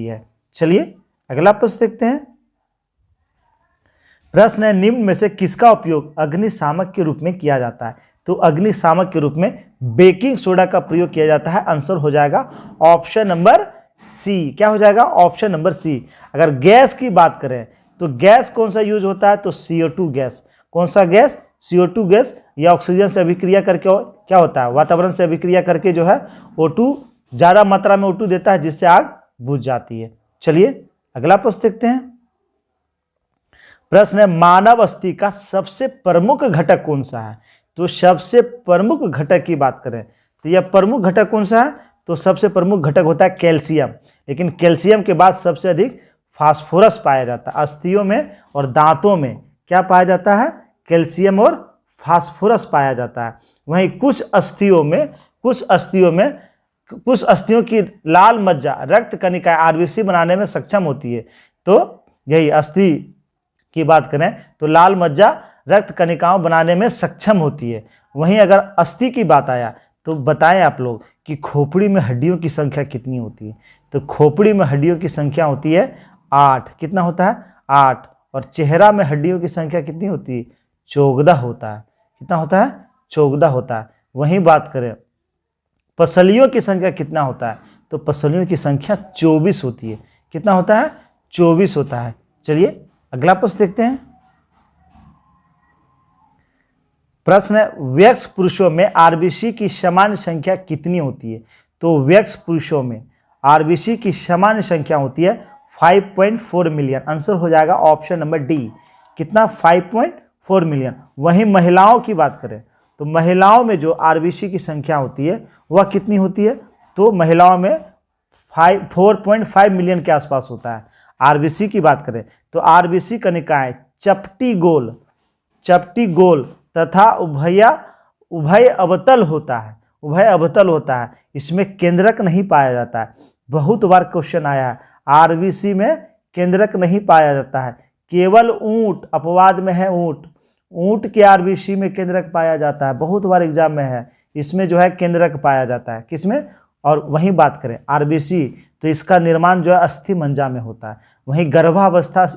है। चलिए अगला प्रश्न देखते हैं। प्रश्न है, निम्न में से किसका उपयोग अग्निशामक के रूप में किया जाता है। तो अग्निशामक के रूप में बेकिंग सोडा का प्रयोग किया जाता है। आंसर हो जाएगा ऑप्शन नंबर सी। क्या हो जाएगा, ऑप्शन नंबर सी। अगर गैस की बात करें तो गैस कौन सा यूज होता है, तो CO2 गैस। कौन सा गैस, CO2 गैस। या ऑक्सीजन से अभिक्रिया करके क्या होता है, वातावरण से अभिक्रिया करके जो है O2 ज़्यादा मात्रा में O2 देता है, जिससे आग बुझ जाती है। चलिए अगला प्रश्न देखते हैं। प्रश्न है, मानव अस्थि का सबसे प्रमुख घटक कौन सा है। तो सबसे प्रमुख घटक की बात करें तो यह प्रमुख घटक कौन सा है, तो सबसे प्रमुख घटक होता है कैल्शियम। लेकिन कैल्शियम के बाद सबसे अधिक फास्फोरस पाया जाता है। अस्थियों में और दांतों में क्या पाया जाता है, कैल्शियम और फास्फोरस पाया जाता है। वहीं कुछ अस्थियों की लाल मज्जा रक्त कणिकाएं RBC बनाने में सक्षम होती है। तो यही अस्थि की बात करें तो लाल मज्जा रक्त कणिकाओं बनाने में सक्षम होती है। वहीं अगर अस्थि की बात आया तो बताएं आप लोग कि खोपड़ी में हड्डियों की संख्या कितनी होती है। तो खोपड़ी में हड्डियों की संख्या होती है 8। कितना होता है, 8। और चेहरा में हड्डियों की संख्या कितनी होती है, 14 होता है। कितना होता है, 14 होता है। वहीं बात करें पसलियों की संख्या कितना होता है, तो पसलियों की संख्या 24 होती है। कितना होता है, 24 होता है। चलिए अगला प्रश्न देखते हैं। प्रश्न है, वयस्क पुरुषों में RBC की सामान्य संख्या कितनी होती है। तो वयस्क पुरुषों में RBC की सामान्य संख्या होती है 5.4 मिलियन। आंसर हो जाएगा ऑप्शन नंबर डी। कितना, 5.4 मिलियन। वहीं महिलाओं की बात करें तो महिलाओं में जो RBC की संख्या होती है वह कितनी होती है, तो महिलाओं में 4.5 मिलियन के आसपास होता है। RBC की बात करें तो RBC कणिकाएं चपटी गोल तथा उभय अवतल होता है। इसमें केंद्रक नहीं पाया जाता है। बहुत बार क्वेश्चन आया है, RBC में केंद्रक नहीं पाया जाता है। केवल ऊंट, अपवाद में है ऊंट के RBC में केंद्रक पाया जाता है। बहुत बार एग्जाम में है, इसमें जो है केंद्रक पाया जाता है। किसमें, और वहीं बात करें RBC तो इसका निर्माण जो है अस्थि मंजा में होता है। वहीं गर्भावस्था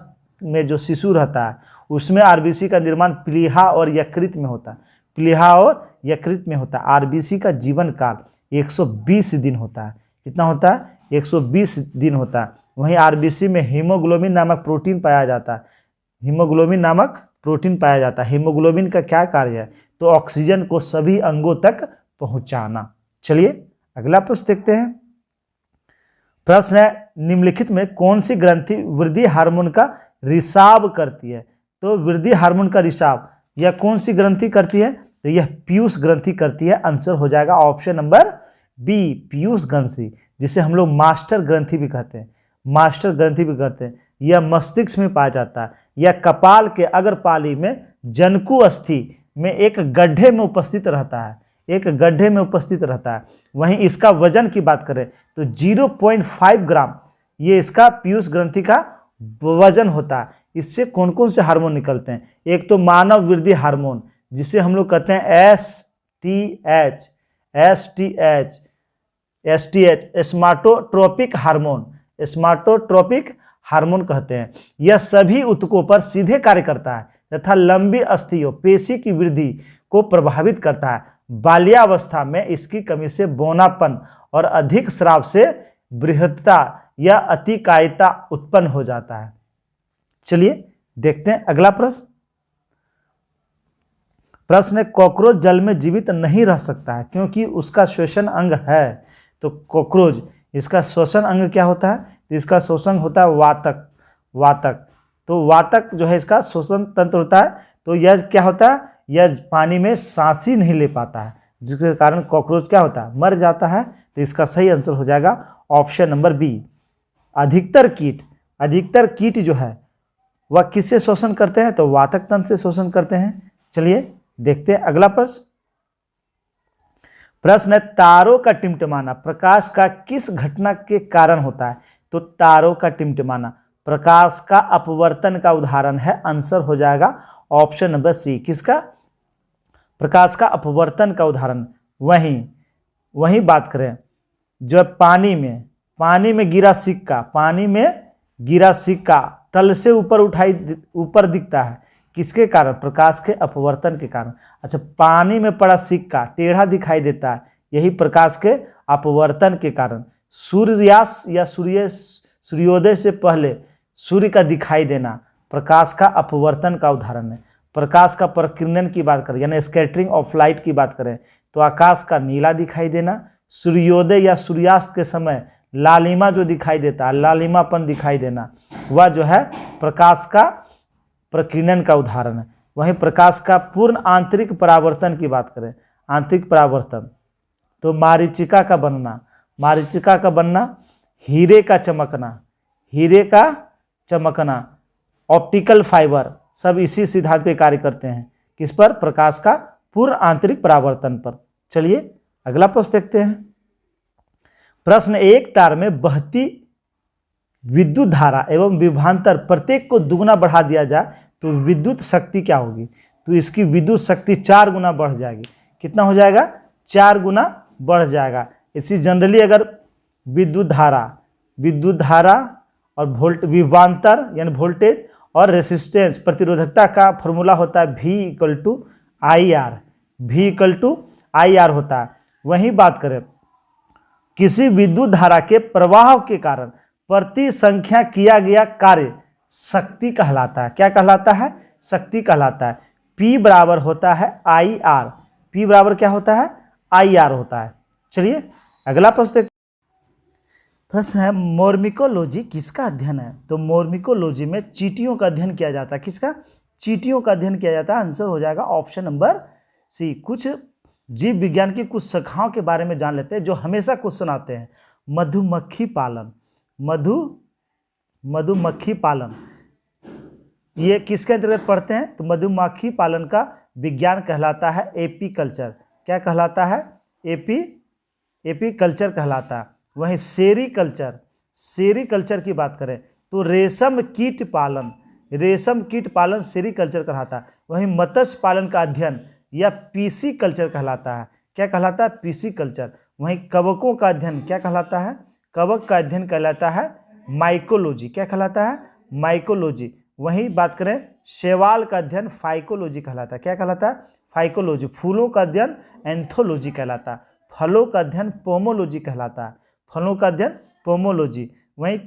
में जो शिशु रहता है उसमें RBC का निर्माण प्लीहा और यकृत में होता है। प्लीहा और यकृत में होता है। आरबीसी का जीवन काल 120 दिन होता है। कितना होता है? 120 दिन होता है। वहीं आरबीसी में हीमोग्लोबिन नामक प्रोटीन पाया जाता है। हीमोग्लोबिन नामक प्रोटीन पाया जाता है। हीमोग्लोबिन का क्या कार्य है? तो ऑक्सीजन को सभी अंगों तक पहुंचाना। चलिए अगला प्रश्न देखते हैं। प्रश्न है, निम्नलिखित में कौन सी ग्रंथि वृद्धि हार्मोन का रिसाव करती है? तो वृद्धि हार्मोन का रिसाव यह कौन सी ग्रंथि करती है? तो यह पीयूष ग्रंथि करती है। आंसर हो जाएगा ऑप्शन नंबर बी, पीयूष ग्रंथि, जिसे हम लोग मास्टर ग्रंथि भी कहते हैं। मास्टर ग्रंथि भी कहते हैं। यह मस्तिष्क में पाया जाता है। यह कपाल के अग्रपाली में जनको अस्थि में एक गड्ढे में उपस्थित रहता है। एक गड्ढे में उपस्थित रहता है। वहीं इसका वजन की बात करें तो 0.5 ग्राम ये इसका पीयूष ग्रंथि का वजन होता है। इससे कौन कौन से हार्मोन निकलते हैं? एक तो मानव वृद्धि हार्मोन, जिसे हम लोग कहते हैं एसटीएच, स्मार्टोट्रोपिक हार्मोन, स्मार्टोट्रोपिक हार्मोन कहते हैं। यह सभी ऊतकों पर सीधे कार्य करता है तथा लंबी अस्थियों पेशी की वृद्धि को प्रभावित करता है। बाल्यावस्था में इसकी कमी से बौनापन और अधिक स्राव से बृहत्ता या अतिकायता उत्पन्न हो जाता है। चलिए देखते हैं अगला प्रश्न। प्रश्न है, कॉकरोच जल में जीवित नहीं रह सकता है क्योंकि उसका श्वसन अंग है। तो कॉकरोच, इसका श्वसन अंग क्या होता है? तो इसका श्वसन होता है वातक। तो वातक जो है इसका श्वसन तंत्र होता है। तो यह क्या होता है? यह पानी में सांस ही नहीं ले पाता है, जिसके कारण कॉकरोच क्या होता है? मर जाता है। तो इसका सही आंसर हो जाएगा ऑप्शन नंबर बी। अधिकतर कीट जो है वह किससे शोषण करते हैं? तो वातक तंत्र से शोषण करते हैं। चलिए देखते हैं अगला प्रश्न। प्रश्न है, तारों का टिमटिमाना प्रकाश का किस घटना के कारण होता है? तो तारों का टिमटिमाना प्रकाश का अपवर्तन का उदाहरण है। आंसर हो जाएगा ऑप्शन नंबर सी। किसका? प्रकाश का अपवर्तन का उदाहरण। वहीं बात करें, जो पानी में गिरा सिक्का तल से ऊपर दिखता है। किसके कारण? प्रकाश के अपवर्तन के कारण। अच्छा, पानी में पड़ा सिक्का टेढ़ा दिखाई देता है, यही प्रकाश के अपवर्तन के कारण। सूर्यास्त या सूर्योदय से पहले सूर्य का दिखाई देना प्रकाश का अपवर्तन का उदाहरण है। प्रकाश का प्रकीर्णन की बात करें, यानी स्कैटरिंग ऑफ लाइट की बात करें, तो आकाश का नीला दिखाई देना। सूर्योदय या सूर्यास्त के समय लालिमा जो दिखाई देता है, लालिमापन दिखाई देना, वह जो है प्रकाश का प्रकीर्णन का उदाहरण है। वहीं प्रकाश का पूर्ण आंतरिक परावर्तन की बात करें, आंतरिक परावर्तन, तो मारीचिका का बनना, हीरे का चमकना, ऑप्टिकल फाइबर, सब इसी सिद्धांत पे कार्य करते हैं। किस पर? प्रकाश का पूर्ण आंतरिक परावर्तन पर। चलिए अगला प्रश्न देखते हैं। प्रश्न, एक तार में बहती विद्युत धारा एवं विभवांतर प्रत्येक को दुगुना बढ़ा दिया जाए तो विद्युत शक्ति क्या होगी? तो इसकी विद्युत शक्ति 4 गुना बढ़ जाएगी। कितना हो जाएगा? 4 गुना बढ़ जाएगा। इसी जनरली अगर विद्युत धारा और विभवांतर यानी वोल्टेज और रेसिस्टेंस प्रतिरोधकता का फॉर्मूला होता है V = IR होता है। वहीं बात करें, किसी विद्युत धारा के प्रवाह के कारण प्रति संख्या किया गया कार्य शक्ति कहलाता है। क्या कहलाता है? शक्ति कहलाता है। P बराबर होता है IR। P बराबर क्या होता है? IR होता है। चलिए अगला प्रश्न देखते हैं। प्रश्न है, मोर्मिकोलॉजी किसका अध्ययन है? तो मोर्मिकोलॉजी में चींटियों का अध्ययन किया जाता है। किसका? चींटियों का अध्ययन किया जाता है। आंसर हो जाएगा ऑप्शन नंबर सी। कुछ जीव विज्ञान की कुछ शाखाओं के बारे में जान लेते हैं जो हमेशा क्वेश्चन आते हैं। मधुमक्खी पालन ये किसके अंतर्गत पढ़ते हैं? तो मधुमक्खी पालन का विज्ञान कहलाता है एपीकल्चर। क्या कहलाता है? एपीकल्चर कहलाता है। वहीं सेरीकल्चर की बात करें तो रेशम कीट पालन सेरीकल्चर कहलाता है। वहीं मत्स्य पालन का अध्ययन या पीसी कल्चर कहलाता है। क्या कहलाता है? PC culture. वहीं कवकों का अध्ययन क्या कहलाता है? कवक का अध्ययन कहलाता है माइकोलॉजी। क्या कहलाता है? माइकोलॉजी। वहीं बात करें शैवाल का अध्ययन फाइकोलॉजी कहलाता है। क्या कहलाता है? फाइकोलॉजी। फूलों का अध्ययन एंथोलॉजी कहलाता है। फलों का अध्ययन पोमोलॉजी कहलाता है। फलों का अध्ययन पोमोलॉजी। वहीं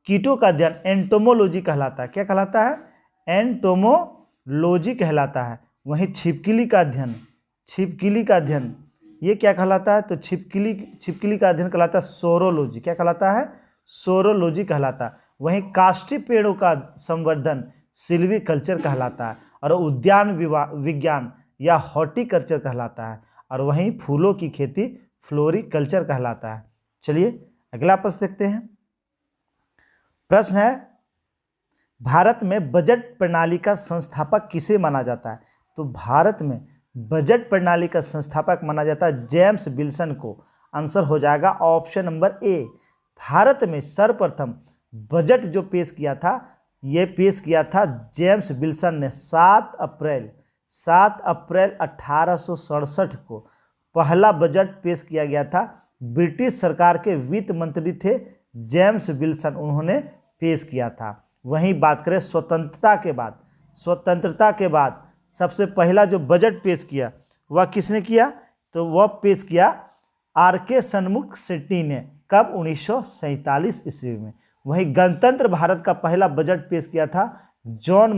कीटों का अध्ययन एंटोमोलॉजी कहलाता है। क्या कहलाता है? एंटोमोलॉजी कहलाता है। वहीं छिपकली का अध्ययन ये क्या कहलाता है? तो छिपकली का अध्ययन कहलाता है सोरोलॉजी। क्या कहलाता है? सोरोलॉजी कहलाता है। वहीं काष्ठी पेड़ों का संवर्धन सिल्वीकल्चर कहलाता है और उद्यान विज्ञान या हॉर्टिकल्चर कहलाता है। और वहीं फूलों की खेती फ्लोरिकल्चर कहलाता है। चलिए अगला प्रश्न देखते हैं। प्रश्न है, भारत में बजट प्रणाली का संस्थापक किसे माना जाता है? तो भारत में बजट प्रणाली का संस्थापक माना जाता है जेम्स विल्सन को। आंसर हो जाएगा ऑप्शन नंबर ए। भारत में सर्वप्रथम बजट जो पेश किया था, ये पेश किया था जेम्स विल्सन ने 7 अप्रैल 1867 को पहला बजट पेश किया गया था। ब्रिटिश सरकार के वित्त मंत्री थे जेम्स विल्सन, उन्होंने पेश किया था। वहीं बात करें स्वतंत्रता के बाद सबसे पहला जो बजट पेश किया वह किसने किया? तो वह पेश किया आर.के. षणमुख शेट्टी ने। कब? 1947 ईस्वी में। वहीं गणतंत्र भारत का पहला बजट पेश किया था जॉन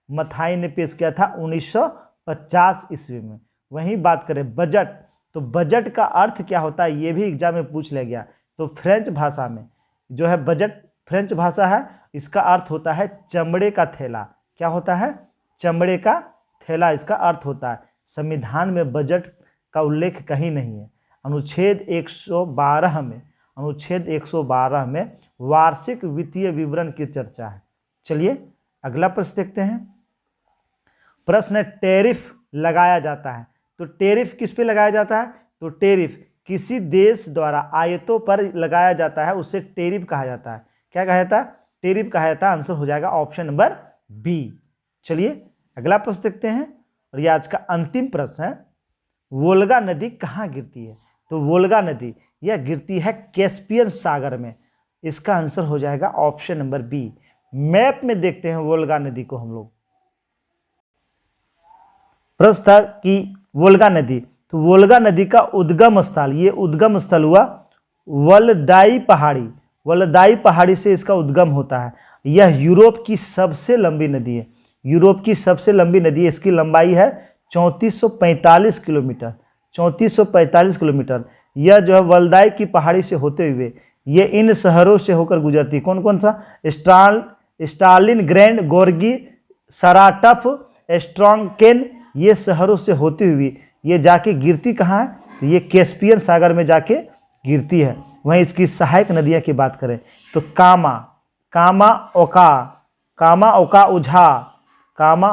मथाई ने पेश किया था 1950 ईस्वी में। वहीं बात करें बजट, तो बजट का अर्थ क्या होता है ये भी एग्जाम में पूछ लिया गया। तो फ्रेंच भाषा में जो है बजट, फ्रेंच भाषा है, इसका अर्थ होता है चमड़े का थैला। क्या होता है? चमड़े का थैला इसका अर्थ होता है। संविधान में बजट का उल्लेख कहीं नहीं है। अनुच्छेद 112 में वार्षिक वित्तीय विवरण की चर्चा है। चलिए अगला प्रश्न देखते हैं। प्रश्न है, टैरिफ लगाया जाता है। तो टैरिफ किस पे लगाया जाता है? तो टैरिफ किसी देश द्वारा आयातों पर लगाया जाता है, उसे टैरिफ कहा जाता है। क्या कहा जाता है? टैरिफ कहा जाता है। आंसर हो जाएगा ऑप्शन नंबर बी। चलिए अगला प्रश्न देखते हैं और ये आज का अंतिम प्रश्न है। वोल्गा नदी कहाँ गिरती है? तो वोल्गा नदी यह गिरती है कैस्पियन सागर में। इसका आंसर हो जाएगा ऑप्शन नंबर बी। मैप में देखते हैं वोल्गा नदी को हम लोग। प्रश्न था कि वोल्गा नदी, तो वोल्गा नदी का उद्गम स्थल, ये उद्गम स्थल हुआ वल्दाई पहाड़ी से इसका उद्गम होता है। यह यूरोप की सबसे लंबी नदी है। इसकी लंबाई है 3445 किलोमीटर। यह जो है वल्दाई की पहाड़ी से होते हुए ये इन शहरों से होकर गुजरती। कौन कौन सा? स्टालिनग्राड, गोर्गी, सराटफ, स्ट्रॉन्गकेन, ये शहरों से होती हुई ये जाके गिरती कहाँ है? तो ये कैस्पियन सागर में जाके गिरती है। वहीं इसकी सहायक नदियाँ की बात करें तो कामा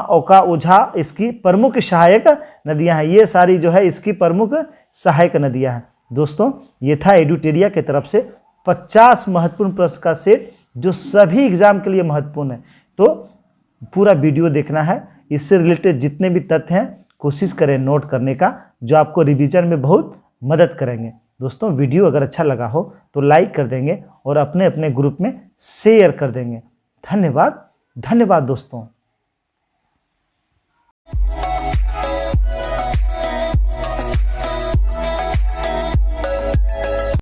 ओका उझा इसकी प्रमुख सहायक नदियां हैं। ये सारी जो है इसकी प्रमुख सहायक नदियां हैं। दोस्तों ये था एडुटेरिया की तरफ से 50 महत्वपूर्ण प्रश्न का सेट जो सभी एग्जाम के लिए महत्वपूर्ण है। तो पूरा वीडियो देखना है। इससे रिलेटेड जितने भी तथ्य हैं कोशिश करें नोट करने का, जो आपको रिवीजन में बहुत मदद करेंगे। दोस्तों वीडियो अगर अच्छा लगा हो तो लाइक कर देंगे और अपने अपने ग्रुप में शेयर कर देंगे। धन्यवाद दोस्तों।